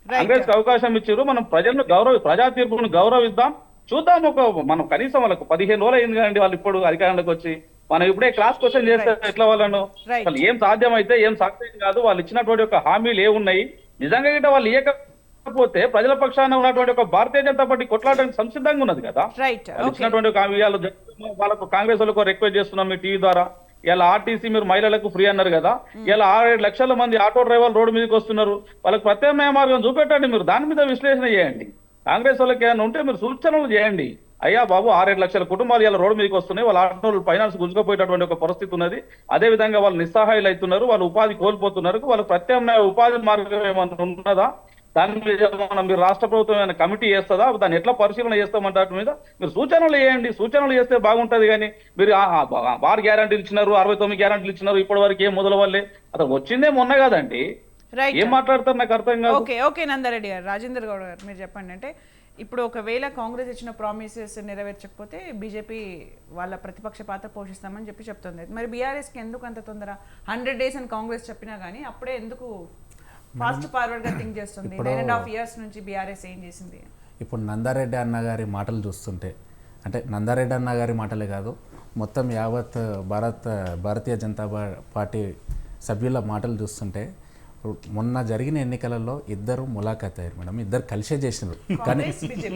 కాంగ్రెస్ కి అవకాశం ఇచ్చారు. మనం ప్రజలను ప్రజా తీర్పును గౌరవిద్దాం, చూద్దాం. మనం కనీసం వాళ్ళకు 15 రోజులు అయింది కదండి వాళ్ళు ఇప్పుడు అధికారంలోకి వచ్చి. మనం ఇప్పుడే క్లాస్ క్వశ్చన్ చేస్తే ఎట్లా వాళ్ళను? అసలు ఏం సాధ్యమైతే ఏం సాధ్యం కాదు. వాళ్ళు ఇచ్చినటువంటి ఒక హామీలు ఏమున్నాయి నిజంగా గిట్ట వాళ్ళు ఇవ్వకపోతే ప్రజల పక్షాన ఉన్నటువంటి ఒక భారతీయ జనతా పార్టీ కొట్లాడడానికి సంసిద్ధంగా ఉన్నది కదా. ఇచ్చినటువంటి ఒక హామీలు వాళ్ళకు కాంగ్రెస్ వాళ్ళకు రిక్వెస్ట్ చేస్తున్నాం మీ టీవీ ద్వారా. ఇలా ఆర్టీసీ మీరు మహిళలకు ఫ్రీ అన్నారు కదా, ఇలా 6-7 లక్షల మంది ఆటో డ్రైవర్లు రోడ్డు మీదకి వస్తున్నారు. వాళ్ళకి ప్రత్యామ్నాయ మార్గం చూపెట్టండి. మీరు దాని మీద విశ్లేషణ చేయండి. కాంగ్రెస్ వాళ్ళకి ఏమైనా ఉంటే మీరు సూచనలు చేయండి. అయ్యా బాబు 6-7 లక్షల కుటుంబాలు ఇలా రోడ్డు మీదకి వస్తున్నాయి, వాళ్ళ ఆటోలు ఫైనాన్స్ గుంజుకుపోయేటటువంటి ఒక పరిస్థితి ఉన్నది. అదే విధంగా వాళ్ళు నిస్సహాయాలు అవుతున్నారు, వాళ్ళు ఉపాధి కోల్పోతున్నారు. వాళ్ళ ప్రత్యామ్నాయ ఉపాధి మార్గం ఏమన్నా ఉన్నదా? దాని మీద మీరు రాష్ట్ర ప్రభుత్వం ఏమైనా కమిటీ చేస్తుందా? దాన్ని ఎట్లా పరిశీలన చేస్తామంటే వాటి మీద మీరు సూచనలు చేయండి. సూచనలు చేస్తే బాగుంటది. కానీ మీరు 6 గ్యారంటీలు ఇచ్చినారు, 69 గ్యారంటీలు ఇచ్చినారు, ఇప్పటి వరకు ఏం మొదలు వల్లే అసలు వచ్చిందే మొన్న కాదండి. ఏం మాట్లాడతారు నాకు అర్థం కాదు. ఓకే నందారెడ్డి గారు, రాజేందర్ గౌడ్ గారు మీరు చెప్పండి. అంటే ఇప్పుడు ఒకవేళ కాంగ్రెస్ ఇచ్చిన ప్రామిసెస్ నెరవేర్చకపోతే బీజేపీ వాళ్ళ ప్రతిపక్ష పాత్ర పోషిస్తామని చెప్తుంది. మరి బీఆర్ఎస్కి ఎందుకు అంత తొందర? 100 days అని కాంగ్రెస్ చెప్పినా కానీ అప్పుడే ఎందుకు ఫాస్ట్ ఫార్వర్డ్ గా థింక్ చేస్తుంది? 9.5 years నుంచి బీఆర్ఎస్ ఏం చేసింది? ఇప్పుడు నందారెడ్డి అన్నగారి మాటలు చూస్తుంటే, అంటే నందారెడ్డి అన్నగారి మాటలే కాదు, మొత్తం యావత్ భారతీయ జనతా పార్టీ సభ్యుల మాటలు చూస్తుంటే, మొన్న జరిగిన ఎన్నికలలో ఇద్దరు ములాఖాత్ అయ్యారు మేడం, ఇద్దరు కలిసే చేసినారు. కానీ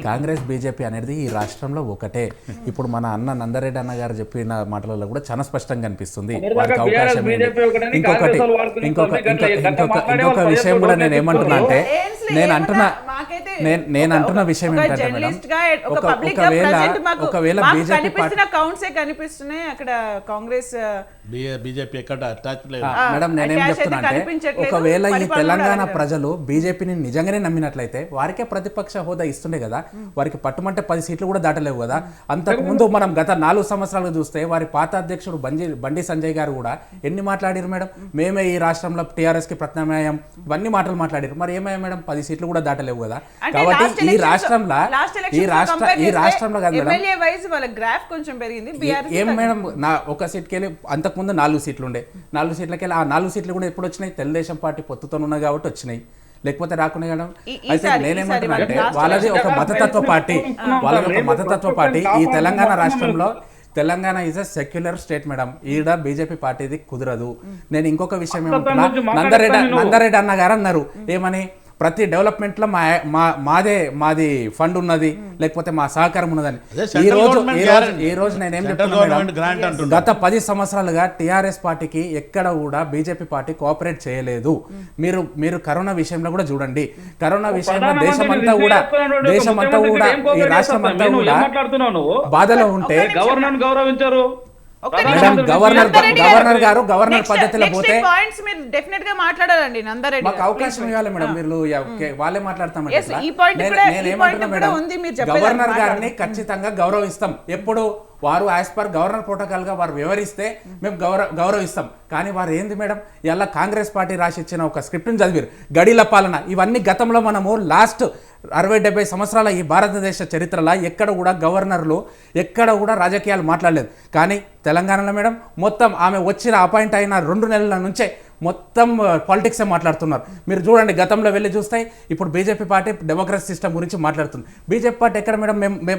కాంగ్రెస్ బీజేపీ అనేది ఈ రాష్ట్రంలో ఒకటే. ఇప్పుడు మన అన్న నందారెడ్డి అన్న గారు చెప్పిన మాటలలో కూడా చాలా స్పష్టంగా కనిపిస్తుంది వారికి అవకాశం. ఇంకొక విషయం కూడా నేను ఏమంటున్నా అంటే, నేను అంటున్న విషయం ఏంటంటే మేడం, ఒకవేళ బీజేపీ కనిపిస్తున్నాయి అక్కడ కాంగ్రెస్ బీజేపీ ఎక్కడ అటాచ్ లేదు మేడం. నేనేం చెప్తున్నా అంటే, ఒకవేళ ఈ తెలంగాణ ప్రజలు బీజేపీని నిజంగానే నమ్మినట్లయితే వారికే ప్రతిపక్ష హోదా ఇస్తుండే కదా. వారికి పట్టుమంటే 10 సీట్లు కూడా దాటలేవు కదా. అంతకుముందు మనం గత 4 సంవత్సరాలు చూస్తే వారి పాత అధ్యక్షుడు బండి సంజయ్ గారు కూడా ఎన్ని మాట్లాడారు మేడం, మేమే ఈ రాష్ట్రంలో టీఆర్ఎస్ కి ప్రత్యామ్నాయం, ఇవన్నీ మాటలు మాట్లాడారు. మరి ఏమయ్యా మేడం, 10 సీట్లు కూడా దాటలేవు కదా. కాబట్టి ఈ రాష్ట్రంలో కాదు మేడం, ఏం మేడం, నా ఒక సీట్కి వెళ్ళి అంతకు అంతకుముందు 4 సీట్లు ఉండే 4 సీట్లకి ఆ 4 సీట్లు కూడా ఎప్పుడు వచ్చినాయి తెలుగుదేశం పార్టీ పొత్తుతో ఉన్నాయి కాబట్టి వచ్చినాయి లేకపోతే రాకుండా కదా అయితే నేనేమంటున్నా అంటే వాళ్ళది ఒక మతతత్వ పార్టీ ఈ తెలంగాణ రాష్ట్రంలో Telangana is a secular state madam ఈడ బీజేపీ పార్టీది కుదరదు నేను ఇంకొక విషయం ఏమంటున్నా నందరెడ్డి అన్న గారు అన్నారు ఏమని ప్రతి డెవలప్మెంట్ లో మాది ఫండ్ ఉన్నది లేకపోతే మా సహకారం ఉన్నదని ఈ రోజు నేనేం చెప్తున్నా గత 10 సంవత్సరాలుగా టిఆర్ఎస్ పార్టీకి ఎక్కడ కూడా బీజేపీ పార్టీ కోఆపరేట్ చేయలేదు మీరు కరోనా విషయంలో కూడా చూడండి కరోనా విషయంలో దేశమంతా కూడా ఈ రాష్ట్రం అంతా కూడా బాధలో ఉంటే గౌరవించారు గవర్నర్ గారు గవర్నర్ పద్ధతిలో పోతే డెఫినెట్ గా మాట్లాడాలండి నందరెడ్డి మాకు అవకాశం ఇవ్వాలి మేడం మీరు వాళ్ళే మాట్లాడతామంటే నేనేమంటున్నా మేడం గవర్నర్ గారిని ఖచ్చితంగా గౌరవిస్తాం ఎప్పుడు వారు యాజ్ పర్ గవర్నర్ ప్రోటోకాల్ గా వారు వివరిస్తే మేము గౌరవిస్తాం కానీ వారు ఏంది మేడం ఇలా కాంగ్రెస్ పార్టీ రాసి ఇచ్చిన ఒక స్క్రిప్ట్ని చదివారు గడిల పాలన ఇవన్నీ గతంలో మనము లాస్ట్ 60-70 సంవత్సరాల ఈ భారతదేశ చరిత్రలో ఎక్కడ కూడా గవర్నర్లు ఎక్కడ కూడా రాజకీయాలు మాట్లాడలేదు కానీ తెలంగాణలో మేడం మొత్తం ఆమె వచ్చిన అపాయింట్ అయిన 2 నెలల నుంచే మొత్తం పాలిటిక్సే మాట్లాడుతున్నారు మీరు చూడండి గతంలో వెళ్ళి చూస్తే ఇప్పుడు బీజేపీ పార్టీ డెమోక్రసీ సిస్టమ్ గురించి మాట్లాడుతుంది బీజేపీ పార్టీ ఎక్కడ మేడం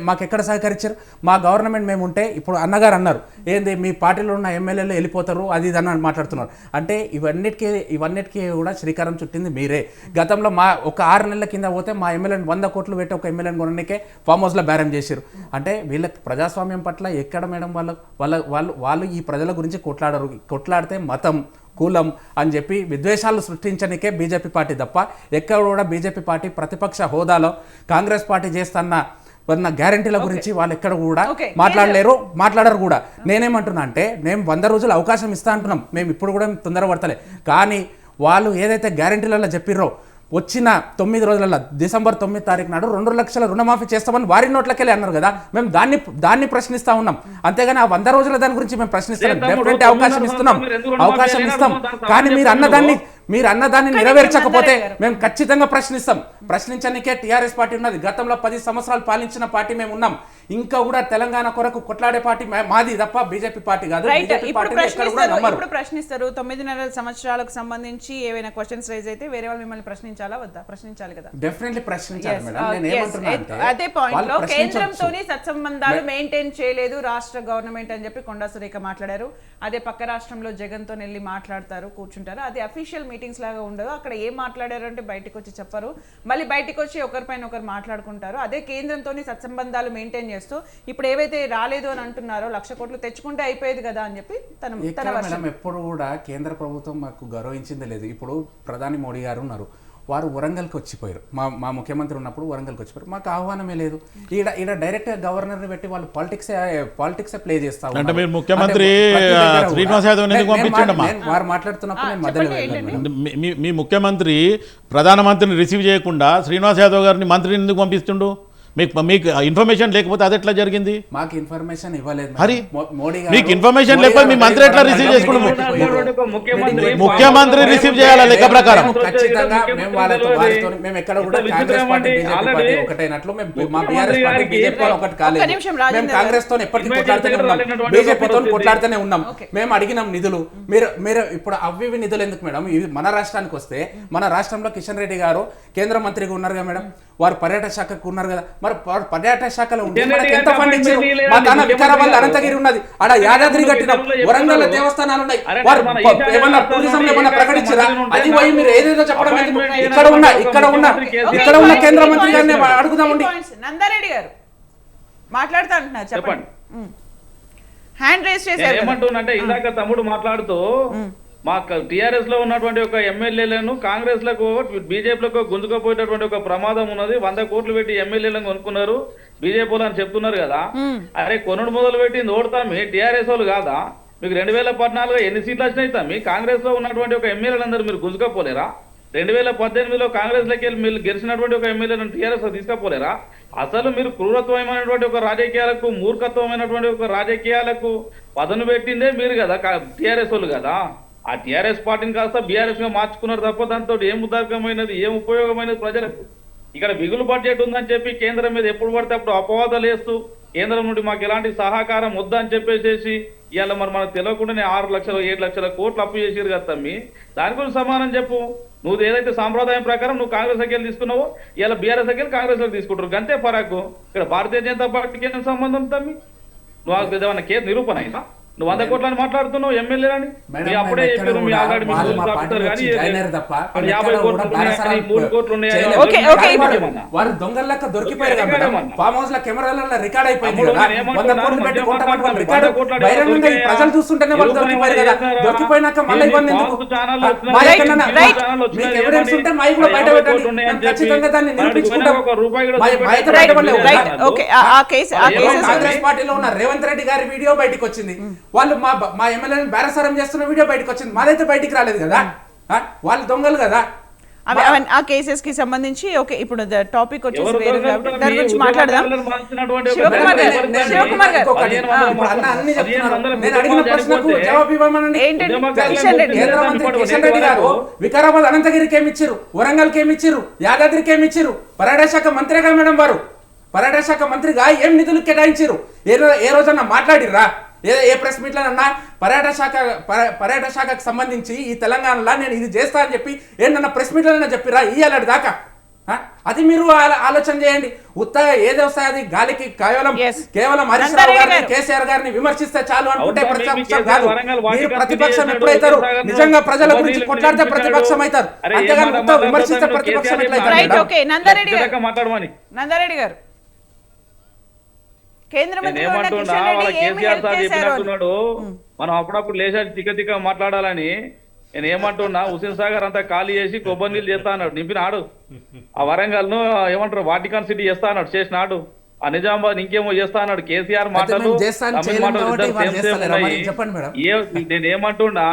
మాకు ఎక్కడ సహకరించారు మా గవర్నమెంట్ మేము ఉంటే ఇప్పుడు అన్నగారు అన్నారు ఏంది మీ పార్టీలో ఉన్న ఎమ్మెల్యేలు వెళ్ళిపోతారు అది ఇది అని మాట్లాడుతున్నారు అంటే ఇవన్నిటికీ కూడా శ్రీకారం చుట్టింది మీరే గతంలో మా ఒక 6 నెలల కింద పోతే మా ఎమ్మెల్యేని 100 కోట్లు పెట్టి ఒక ఎమ్మెల్యేని కొనడానికే ఫామ్ హౌస్లో బేరం చేశారు అంటే వీళ్ళకి ప్రజాస్వామ్యం పట్ల ఎక్కడ మేడం వాళ్ళు ఈ ప్రజల గురించి కొట్లాడితే మతం కులం అని చెప్పి విద్వేషాలు సృష్టించడానికే బీజేపీ పార్టీ తప్ప ఎక్కడ కూడా బీజేపీ పార్టీ ప్రతిపక్ష హోదాలో కాంగ్రెస్ పార్టీ చేస్తున్న గ్యారంటీల గురించి వాళ్ళు ఎక్కడ కూడా మాట్లాడరు కూడా నేనేమంటున్నా అంటే మేము 100 రోజులు అవకాశం ఇస్తా అంటున్నాం మేము ఇప్పుడు కూడా తొందరపడతలే కానీ వాళ్ళు ఏదైతే గ్యారంటీలలో చెప్పిర్రో వచ్చిన 9 రోజులలో డిసెంబర్ 9 తారీఖు నాడు 2 లక్షల రుణమాఫీ చేస్తామని వారి నోట్లకెళ్ళి అన్నారు కదా మేము దాన్ని ప్రశ్నిస్తా ఉన్నాం అంతేగాని ఆ 100 రోజుల దాని గురించి మేము ప్రశ్నిస్తున్నాం డెఫినెట్ అవకాశం ఇస్తాం కానీ మీరు అన్నదాన్ని నెరవేర్చకపోతే మేము ఖచ్చితంగా ప్రశ్నించడానికే టీఆర్ఎస్ పార్టీ ఉన్నది గతంలో 10 సంవత్సరాలు పాలించిన పార్టీ మేము ఉన్నాం ఇంకా కూడా తెలంగాణ కొరకు కొట్లాడే పార్టీ మాది తప్ప బీజేపీ పార్టీ కాదు ఇప్పుడు ప్రశ్నిస్తారు 9.5 సంవత్సరాలకు సంబంధించి ఏవైనా క్వశ్చన్స్ రైజ్ అయితే వేరే వాళ్ళు మిమ్మల్ని ప్రశ్నించాలా వద్దా ప్రశ్నించాలి కదా డెఫినెట్లీ ప్రశ్నించాలి మేడం నేను ఏమంటున్నా అంటే అదే పాయింట్ లో కేంద్రంతోని సత్సంబంధాలు మెయింటైన్ చేయలేదు రాష్ట్ర గవర్నమెంట్ అని చెప్పి కొండా సురేఖ మాట్లాడారు అదే పక్క రాష్ట్రంలో జగన్ తో వెళ్ళి మాట్లాడతారు కూర్చుంటారు అది అఫీషియల్ మీటింగ్స్ లాగా ఉండదు అక్కడ ఏం మాట్లాడారు అంటే బయటకు వచ్చి చెప్పరు మళ్ళీ బయటకు వచ్చి ఒకరిపైన ఒకరు మాట్లాడుకుంటారు అదే కేంద్రంతోని సత్సంబంధాలు మెయింటైన్ చేస్తూ ఇప్పుడు ఏవైతే రాలేదు అని అంటున్నారో 1,00,000 కోట్లు తెచ్చుకుంటే అయిపోయేది కదా అని చెప్పి మేడం ఎప్పుడు కూడా కేంద్ర ప్రభుత్వం మాకు గౌరవించింది లేదు ఇప్పుడు ప్రధాని మోడీ గారు ఉన్నారు వారు వరంగల్కి వచ్చిపోయారు మా ముఖ్యమంత్రి ఉన్నప్పుడు వరంగల్కి వచ్చిపోయారు మాకు ఆహ్వానమే లేదు ఈడ డైరెక్ట్ గవర్నర్ని పెట్టి వాళ్ళు పాలిటిక్స్ ప్లే చేస్తా అంటే మీరు ముఖ్యమంత్రి శ్రీనివాస్ యాదవ్ వారు మాట్లాడుతున్నప్పుడు నేను మధ్యలో మీ ముఖ్యమంత్రి ప్రధానమంత్రిని రిసీవ్ చేయకుండా శ్రీనివాస్ యాదవ్ గారిని మంత్రిని ఎందుకు పంపిస్తుండు మీకు ఇన్ఫర్మేషన్ లేకపోతే అది ఎట్లా జరిగింది మాకు ఇన్ఫర్మేషన్ ఇవ్వలేదు మరి మీకు ఇన్ఫర్మేషన్ లేకపోతే మీ మంత్రి ఎట్లా రిసీవ్ చేసుకున్నాము ముఖ్యమంత్రి రిసీవ్ చేయాలా లెక్క ప్రకారం ఖచ్చితంగా మేము ఎక్కడ కూడా కాంగ్రెస్ పార్టీ బీజేపీ పార్టీ ఒకటైనట్లు మా బీఆర్ఎస్ పార్టీ బీజేపీ ఒకటి కాలేదు మేము కాంగ్రెస్ తో ఎప్పటికీ కొట్లాడుతూనే ఉన్నాం బీజేపీతో కొట్లాడుతూనే ఉన్నాం మేము అడిగినాం నిధులు మీరు ఇప్పుడు అవి నిధులు ఎందుకు మేడం ఇవి మన రాష్ట్రానికి వస్తే మన రాష్ట్రంలో కిషన్ రెడ్డి గారు కేంద్ర మంత్రిగా ఉన్నారు కదా మేడం వారు పర్యాటక శాఖకు ఉన్నారు కదా మరి పర్యాటక శాఖలో ఉంటే మనకి ఎంత ఫండ్ ఇచ్చారు మా దాన వికారాబాద్ అనంతగిరి ఉన్నది ఆడ యాదాద్రి కట్టిన వరంగల్ దేవస్థానాలు ఉన్నాయి వారు ఏమన్నా టూరిజం ఏమన్నా ప్రకటించారా అది పోయి మీరు ఏదేదో చెప్పడం ఎందుకు ఇక్కడ ఉన్న కేంద్ర మంత్రి గారిని అడుగుదామండి నందారెడ్డి గారు మాట్లాడుతా అంటున్నారు చెప్పండి హ్యాండ్ రేస్ చేశారు ఏమంటున్నంటే ఇందాక తమ్ముడు మాట్లాడుతూ మా టిఆర్ఎస్ లో ఉన్నటువంటి ఒక ఎమ్మెల్యేలను కాంగ్రెస్ లకు బీజేపీలకు గుంజుకపోయేటటువంటి ఒక ప్రమాదం ఉన్నది 100 కోట్లు పెట్టి ఎమ్మెల్యేలను కొనుక్కున్నారు బీజేపీలు అని చెప్తున్నారు కదా అరే కొనుడు మొదలు పెట్టింది ఓడతామి టిఆర్ఎస్ వాళ్ళు కాదా మీకు 2014 ఎన్ని సీట్లు వచ్చినాయి మీ కాంగ్రెస్ లో ఉన్నటువంటి ఒక ఎమ్మెల్యేలందరూ మీరు గుంజుకపోలేరా 2018లో కాంగ్రెస్ లోకి వెళ్ళి మీరు గెలిచినటువంటి ఒక ఎమ్మెల్యేలను టీఆర్ఎస్ తీసుకపోలేరా అసలు మీరు క్రూరత్వమైనటువంటి ఒక రాజకీయాలకు మూర్ఖత్వమైనటువంటి ఒక రాజకీయాలకు పదను పెట్టిందే మీరు కదా టీఆర్ఎస్ వాళ్ళు కదా ఆ టీఆర్ఎస్ పార్టీని కాస్త బీఆర్ఎస్ గా మార్చుకున్నారు తప్ప దాంతో ఏం ఉదారకమైనది ఏం ఉపయోగమైనది ప్రజలకు ఇక్కడ బిగులు బడ్జెట్ ఉందని చెప్పి కేంద్రం మీద ఎప్పుడు పడితే అప్పుడు అపవాదాలు వేస్తూ కేంద్రం నుండి మాకు ఎలాంటి సహకారం వద్దని చెప్పేసి ఇవాళ మరి మనకు తెలియకుండానే 6 లక్షలు 7 లక్షల కోట్లు అప్పు చేసిరు కదా తమ్మి. దాని గురించి సమానం చెప్పు. నువ్వు ఏదైతే సాంప్రదాయం ప్రకారం నువ్వు కాంగ్రెస్ అగ్గలు తీసుకున్నావో ఇలా బీఆర్ఎస్ అగ్గలు కాంగ్రెస్ లో తీసుకుంటారు. గంతే ఫరాకు. ఇక్కడ భారతీయ జనతా పార్టీకి ఏం సంబంధం తమ్మి? నువ్వు ఏదైనా కేసు నిరూపణ అయినా నువ్వు 100 కోట్లని మాట్లాడుతున్నావు ఎమ్మెల్యేలని. మీరు అప్పుడే చెప్పారు మీ ఆల్రెడీ కానీ 50 కోట్లు ఉన్నాయి 3 కోట్లు ఉన్నాయి. వారు దొంగల లెక్క దొరికిపోయారు కదా, ఫామ్ హౌస్ లో కెమెరాలలో రికార్డ్ అయిపోయింది కదా, 100 కోట్లు పెట్టి కొంతమంది రికార్డు బహిరంగంగా ఈ ప్రజలు చూస్తుంటేనే వాళ్ళు దొరికిపోయారు కదా. దొరికిపోయినాక మళ్ళీ ఇబ్బంది ఎందుకు? మీకు ఎవిడెన్స్ ఉంటే మై కూడా బయట పెట్టండి, మేము ఖచ్చితంగా దాన్ని నిరూపించుకుంటాం. కాంగ్రెస్ పార్టీలో ఉన్న రేవంత్ రెడ్డి గారి వీడియో బయటకు వచ్చింది, వాళ్ళు మా ఎమ్మెల్యేని బేరసారం చేస్తున్న వీడియో బయటకు వచ్చింది, మాదైతే బయటికి రాలేదు కదా. వాళ్ళు దొంగలు కదా. ఆ కేసెస్ కి సంబంధించి ఓకే ఇప్పుడు టాపిక్ వచ్చేసి వేరే కాబట్టి దాని గురించి మాట్లాడదాం. శివకుమార్ గారు కేంద్ర మంత్రి కిషన్ రెడ్డి గారు వికారాబాద్ అనంతగిరికి ఏమిచ్చిర్రు, వరంగల్కి ఏమిచ్చిర్రు, యాదాద్రికి ఏమిచ్చిర్రు, పర్యాటక శాఖ మంత్రిగా మేడం వారు పర్యాటక శాఖ మంత్రిగా ఏం నిధులు కేటాయించారు? ఏ రోజన్నా మాట్లాడిర్రా? ఏ ప్రెస్ మీట్లనన్నా పర్యాటక శాఖకు సంబంధించి ఈ తెలంగాణలో నేను ఇది చేస్తా అని చెప్పి ఏంటన్నా ప్రెస్ మీట్లైనా చెప్పిరా ఇయ్యాలడు దాకా? అది మీరు ఆలోచన చేయండి. ఉత్తగా ఏది వస్తాయి అది గాలికి కేవలం హరీష్ రావు గారిని కేసీఆర్ గారిని విమర్శిస్తే చాలు అనుకుంటే ప్రతిపక్షం కాదు. మీరు ప్రతిపక్షం ఎప్పుడైతారు? నిజంగా ప్రజల గురించి కొట్లాడితే ప్రతిపక్షం అవుతారు, అంతేగాని విమర్శిస్తే ప్రతిపక్షం ఎట్లయితారు? నందారెడ్డి గారు కేంద్ర మంత్రి కేసీఆర్ సార్ చెప్పినట్టున్నాడు, మనం అప్పుడప్పుడు లేచాడు తిక్క మాట్లాడాలని. నేను ఏమంటున్నా, హుస్సేన్ సాగర్ అంతా ఖాళీ చేసి కొబ్బరి నీళ్ళు చేస్తా అన్నాడు, నింపినాడు. ఆ వరంగల్ ను ఏమంటారు వాటికాన్ సిటీ చేస్తా అన్నాడు, చేసినాడు. ఆ నిజామాబాద్ ఇంకేమో చేస్తా అన్నాడు. కేసీఆర్ మాటలు నేను ఏమంటున్నా,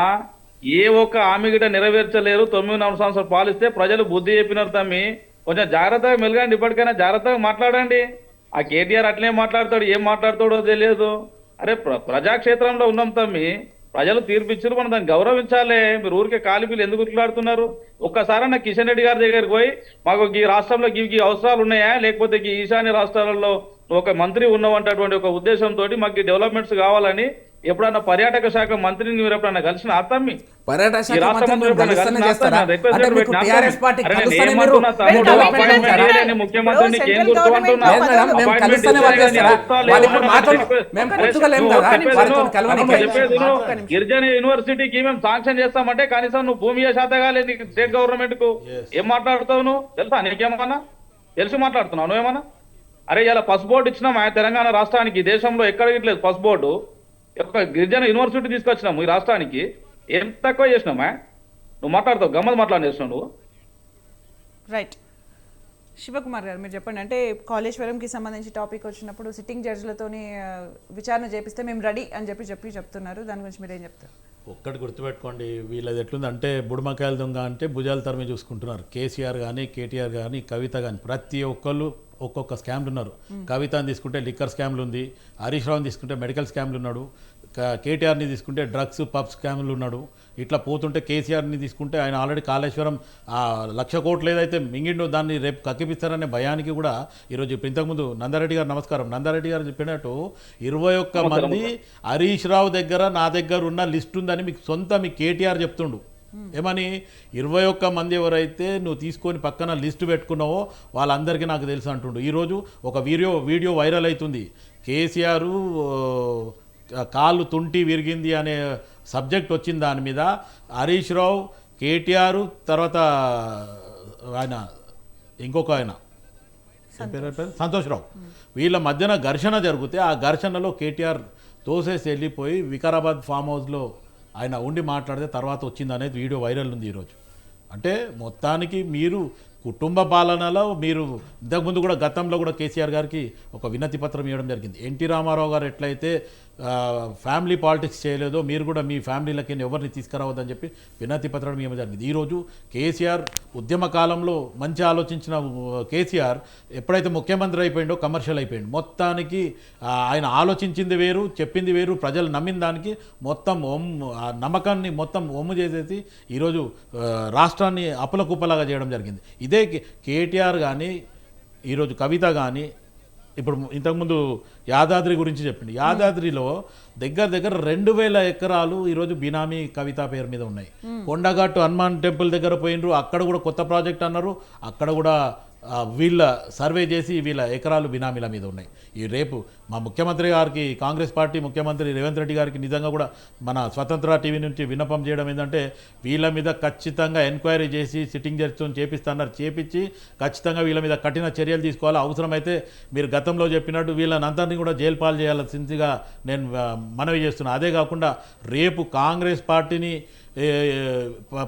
ఏ ఒక్క హామీ గిట్ట నెరవేర్చలేరు. 9 సంవత్సరాలు పాలిస్తే ప్రజలు బుద్ధి చెప్పినారు తమ్మి. కొంచెం జాగ్రత్తగా మెలగండి, ఇప్పటికైనా జాగ్రత్తగా మాట్లాడండి. ఆ కేటీఆర్ అట్లే మాట్లాడతాడు, ఏం మాట్లాడతాడో తెలియదు. అరే ప్రజాక్షేత్రంలో ఉన్నాం తమ్మి, ప్రజలు తీర్పిచ్చారు, మనం దాన్ని గౌరవించాలి. మీరు ఊరికే కాలిపీలు ఎందుకు మాట్లాడుతున్నారు? ఒక్కసారన్నా కిషన్ రెడ్డి గారి దగ్గరికి పోయి మాకు ఈ రాష్ట్రంలో ఈ అవసరాలు ఉన్నాయా, లేకపోతే ఈ ఈశాన్య రాష్ట్రాలలో ఒక మంత్రి ఉన్నవంటటువంటి ఒక ఉద్దేశంతో మాకు డెవలప్మెంట్స్ కావాలని ఎప్పుడన్నా పర్యాటక శాఖ మంత్రిని మీరు ఎప్పుడన్నా కలిసిన అతమ్మి పర్యాటక శాఖ గిరిజన యూనివర్సిటీకి మేము శాంక్షన్ చేస్తామంటే కనీసం నువ్వు భూమి శాతగాలే నీకు స్టేట్ గవర్నమెంట్ కు. ఏం మాట్లాడుతావు నువ్వు? తెలుసా నీకేమన్నా? తెలిసి మాట్లాడుతున్నావు నువ్వేమన్నా? అరే ఇలా పసు బోర్డు ఇచ్చినాం తెలంగాణ రాష్ట్రానికి, దేశంలో ఎక్కడ ఇట్లేదు పసు బోర్డు. ఒక గిరిజన యూనివర్సిటీ తీసుకొచ్చినాము ఈ రాష్ట్రానికి, ఏం తక్కువ చేసినామా? నువ్వు మాట్లాడతావు, గమ్మత్ మాట్లాడేసినావు నువ్వు. రైట్. శివకుమార్ గారు మీరు చెప్పండి, అంటే కాళేశ్వరంకి సంబంధించి టాపిక్ వచ్చినప్పుడు సిట్టింగ్ జడ్జిలతోని విచారణ చేపిస్తే మేము రెడీ అని చెప్తున్నారు, దాని గురించి మీరు ఏం చెప్తారు? ఒక్కటి గుర్తుపెట్టుకోండి, వీళ్ళది ఎట్లుందంటే బుడమకాయల దొంగ అంటే భుజాలు తరమే చూసుకుంటున్నారు. కేసీఆర్ కానీ కేటీఆర్ కానీ కవిత కానీ ప్రతి ఒక్కళ్ళు ఒక్కొక్క స్కామ్లు ఉన్నారు. కవితని తీసుకుంటే లిక్కర్ స్కామ్లు ఉంది, హరీష్ రావుని తీసుకుంటే మెడికల్ స్కామ్లు ఉన్నాడు, కేటీఆర్ని తీసుకుంటే డ్రగ్స్ పబ్ స్కామ్లు ఉన్నాడు. ఇట్లా పోతుంటే కేసీఆర్ని తీసుకుంటే ఆయన ఆల్రెడీ కాళేశ్వరం 1,00,000 కోట్లు ఏదైతే మింగిండో దాన్ని రేపు కక్కిపిస్తారనే భయానికి కూడా ఈరోజు ఇంతకుముందు నందారెడ్డి గారు నమస్కారం, నందారెడ్డి గారు చెప్పినట్టు 21 మంది హరీష్ రావు దగ్గర నా దగ్గర ఉన్న లిస్ట్ ఉందని మీకు కేటీఆర్ చెప్తుండు. ఏమని 21 మంది ఎవరైతే నువ్వు తీసుకొని పక్కన లిస్టు పెట్టుకున్నావో వాళ్ళందరికీ నాకు తెలుసు అంటుండు. ఈరోజు ఒక వీడియో వైరల్ అవుతుంది, కేసీఆర్ కాళ్ళు తుంటి విరిగింది అనే సబ్జెక్ట్ వచ్చింది, దాని మీద హరీష్ రావు కేటీఆర్ తర్వాత ఆయన ఇంకొక ఆయన సంతోష్ రావు వీళ్ళ మధ్యన ఘర్షణ జరిగితే ఆ ఘర్షణలో కేటీఆర్ తోసేసి వెళ్ళిపోయి వికారాబాద్ ఫామ్ హౌస్లో ఆయన ఉండి మాట్లాడితే తర్వాత వచ్చింది అనేది వీడియో వైరల్ ఉంది ఈరోజు. అంటే మొత్తానికి మీరు కుటుంబ పాలనలో మీరు ఇంతకుముందు కూడా గతంలో కూడా కేసీఆర్ గారికి ఒక వినతి పత్రం ఇవ్వడం జరిగింది. ఎన్టీ రామారావు గారు ఎట్లయితే ఫ్యామిలీ పాలిటిక్స్ చేయలేదో మీరు కూడా మీ ఫ్యామిలీలకి ఎవరిని తీసుకురావద్దని చెప్పి వినతి పత్రం ఇవ్వడం జరిగింది. ఈరోజు కేసీఆర్ ఉద్యమ కాలంలో మంచి ఆలోచించిన కేసీఆర్ ఎప్పుడైతే ముఖ్యమంత్రి అయిపోయిండో కమర్షియల్ అయిపోయింది. మొత్తానికి ఆయన ఆలోచించింది వేరు, చెప్పింది వేరు, ప్రజలు నమ్మిన దానికి మొత్తం నమ్మకాన్ని మొత్తం ఒమ్ము చేసేసి ఈరోజు రాష్ట్రాన్ని అప్పుల కుప్పలాగా చేయడం జరిగింది. ఇదే కేటీఆర్ కానీ ఈరోజు కవిత కానీ ఇప్పుడు ఇంతకుముందు యాదాద్రి గురించి చెప్పింది. యాదాద్రిలో దగ్గర దగ్గర 2000 ఎకరాలు ఈరోజు బినామీ కవిత పేరు మీద ఉన్నాయి. కొండగట్టు హనుమాన్ టెంపుల్ దగ్గర పోయినరు, అక్కడ కూడా కొత్త ప్రాజెక్ట్ అన్నారు, అక్కడ కూడా వీళ్ళ సర్వే చేసి వీళ్ళ ఎకరాలు బినామీల మీద ఉన్నాయి. ఈ రేపు మా ముఖ్యమంత్రి గారికి, కాంగ్రెస్ పార్టీ ముఖ్యమంత్రి రేవంత్ రెడ్డి గారికి నిజంగా కూడా మన స్వతంత్ర టీవీ నుంచి విన్నపం చేయడం ఏంటంటే వీళ్ళ మీద ఖచ్చితంగా ఎంక్వైరీ చేసి సిట్టింగ్ జడ్జితో చేపిస్తున్నారు, చేపించి ఖచ్చితంగా వీళ్ళ మీద కఠిన చర్యలు తీసుకోవాలి. అవసరమైతే మీరు గతంలో చెప్పినట్టు వీళ్ళని అందరినీ కూడా జైలు పాలు చేయాల్సిందిగా నేను మనవి చేస్తున్నాను. అదే కాకుండా రేపు కాంగ్రెస్ పార్టీని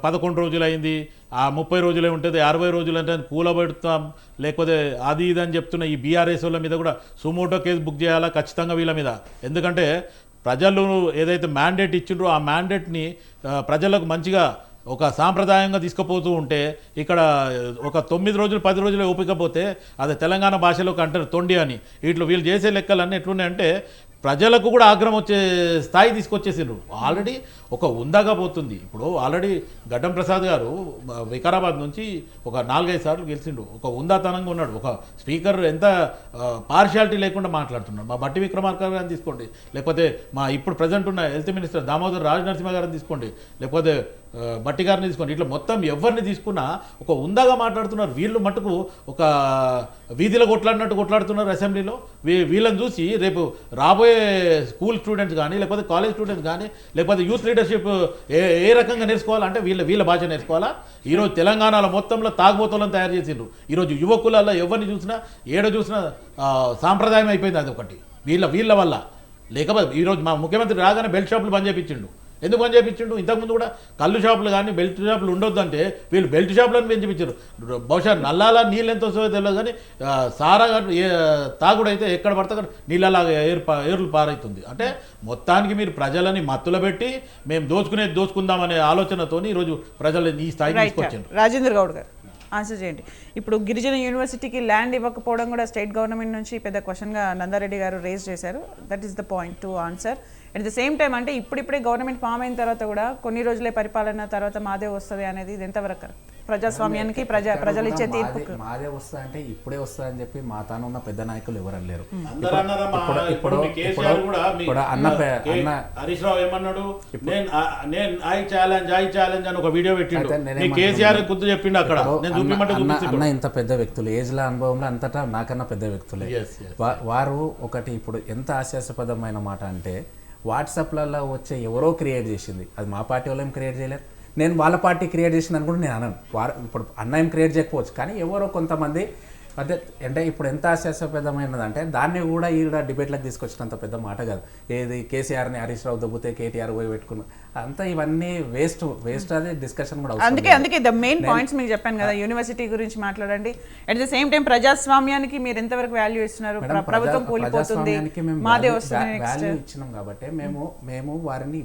11 రోజులు అయింది, ఆ 30 రోజులే ఉంటుంది, 60 రోజులు అంటే కూలబెడతాం లేకపోతే అది ఇది అని చెప్తున్న ఈ బీఆర్ఎస్ వాళ్ళ మీద కూడా సుమోటో కేసు బుక్ చేయాలా ఖచ్చితంగా వీళ్ళ మీద. ఎందుకంటే ప్రజలు ఏదైతే మ్యాండేట్ ఇచ్చిండ్రో ఆ మ్యాండేట్ని ప్రజలకు మంచిగా ఒక సాంప్రదాయంగా తీసుకుపోతూ ఉంటే ఇక్కడ ఒక 9 రోజులు 10 రోజులు ఓపికపోతే అది తెలంగాణ భాషలోకి అంటారు తొండి అని. వీటిలో వీళ్ళు చేసే లెక్కలన్నీ ఎట్లున్నాయంటే ప్రజలకు కూడా ఆగ్రహం వచ్చే స్థాయి తీసుకొచ్చేసిండ్రు. ఆల్రెడీ ఒక ఉందాగా పోతుంది. ఇప్పుడు ఆల్రెడీ గడ్డం ప్రసాద్ గారు వికారాబాద్ నుంచి ఒక 4-5 సార్లు గెలిచిండు, ఒక ఉందాతనంగా ఉన్నాడు, ఒక స్పీకర్ ఎంత పార్షియాలిటీ లేకుండా మాట్లాడుతున్నాడు. మా బట్టి విక్రమార్క గారిని తీసుకోండి, లేకపోతే మా ఇప్పుడు ప్రజెంట్ ఉన్న హెల్త్ మినిస్టర్ దామోదర్ రాజ్ నరసింహ గారిని తీసుకోండి, లేకపోతే బట్టి గారిని తీసుకోండి. ఇట్లా మొత్తం ఎవరిని తీసుకున్నా ఒక ఉందాగా మాట్లాడుతున్నారు. వీళ్ళు మటుకు ఒక వీధిలో కొట్లాడినట్టు కొట్లాడుతున్నారు అసెంబ్లీలో. వీళ్ళని చూసి రేపు రాబోయే స్కూల్ స్టూడెంట్స్ కానీ లేకపోతే కాలేజ్ స్టూడెంట్స్ కానీ లేకపోతే యూత్ లీడర్షిప్ ఏ రకంగా నేర్చుకోవాలంటే వీళ్ళ భాష నేర్చుకోవాలా. ఈరోజు తెలంగాణలో మొత్తంలో తాగుబోతులను తయారు చేసిండ్రు. ఈరోజు యువకులలో ఎవరిని చూసినా ఏడ చూసినా సాంప్రదాయం అయిపోయింది అది ఒకటి వీళ్ళ వల్ల. లేకపోతే ఈరోజు మా ముఖ్యమంత్రి రాగానే బెల్ట్ షాపులు బంద్ చేయించిండు. ఎందుకు పని చేయించిండు? ఇంతకుముందు కూడా కళ్ళు షాపులు కానీ బెల్ట్ షాపులు ఉండొద్దంటే వీళ్ళు బెల్ట్ షాపులను పెంచిపించారు. బహుశా నల్లాల నీళ్ళు ఎంత వస్తుందో తెలియదు కానీ సారా తాగుడైతే ఎక్కడ పడితే అక్కడ నీళ్ళలాగా ఏర్లు పారవుతుంది. అంటే మొత్తానికి మీరు ప్రజలని మత్తులో పెట్టి మేము దోచుకుందామనే ఆలోచనతోని ఈరోజు ప్రజలు ఈ స్థాయికి తీసుకొచ్చారు. రాజేంద్ర గౌడ్ గారు ఆన్సర్ చేయండి. ఇప్పుడు గిరిజన యూనివర్సిటీకి ల్యాండ్ ఇవ్వకపోవడం కూడా స్టేట్ గవర్నమెంట్ నుంచి పెద్ద క్వశ్చన్గా నందారెడ్డి గారు రేజ్ చేశారు. That is the point to answer. At the same time అంటే ఇప్పుడిప్పుడే గవర్నమెంట్ ఫామ్ అయిన తర్వాత కూడా కొన్ని రోజులే పరిపాలన తర్వాత మాదే వస్తుంది అనేది ఇది ఎంతవరకు ప్రజాస్వామ్యానికి ప్రజలు ఇచ్చే తీర్పు మాదే వస్తా అంటే ఇప్పుడే వస్తా అని చెప్పి మా తాను ఉన్న పెద్ద నాయకులు ఎవరు లేరు. హరీష్ రావు ఏమన్నాడు, నేను ఐ ఛాలెంజ్ అని ఒక వీడియో పెట్టిండు, కేసీఆర్ గుర్తు చెప్పిండు అక్కడ. అన్న ఇంత పెద్ద వ్యక్తులు ఏజ్ ల అనుభవంలో అంతటా నాకన్నా పెద్ద వ్యక్తులే వారు. ఒకటి ఇప్పుడు ఎంత హాస్యాస్పదమైన మాట అంటే వాట్సాప్లలో వచ్చే ఎవరో క్రియేట్ చేసింది, అది మా పార్టీ వాళ్ళు ఏం క్రియేట్ చేయలేరు. నేను వాళ్ళ పార్టీ క్రియేట్ చేసిందని కూడా నేను అనను. ఇప్పుడు అన్న ఏం క్రియేట్ చేయకపోవచ్చు కానీ ఎవరో కొంతమంది అదే అంటే ఇప్పుడు ఎంత హాస్యాస్పదమైనదంటే దాన్ని కూడా ఈడ డిబేట్లకు తీసుకొచ్చినంత పెద్ద మాట కాదు. ఏది కేసీఆర్ని హరీష్ రావు దొబ్బితే కేటీఆర్ పోయి పెట్టుకున్నాం అంతా ఇవన్నీ వేస్ట్ అదే డిస్కషన్ కూడా. అందుకే ద మెయిన్ పాయింట్స్ మీకు చెప్పాను కదా, యూనివర్సిటీ గురించి మాట్లాడండి. అట్ ద సేమ్ టైం ప్రజాస్వామ్యానికి మీరు ఎంతవరకు వాల్యూ ఇస్తున్నారు? ప్రభుత్వం కూలిపోతుంది, మాదే వస్తుంది వాల్యూ ఇచ్చినాం కాబట్టి మేము వారిని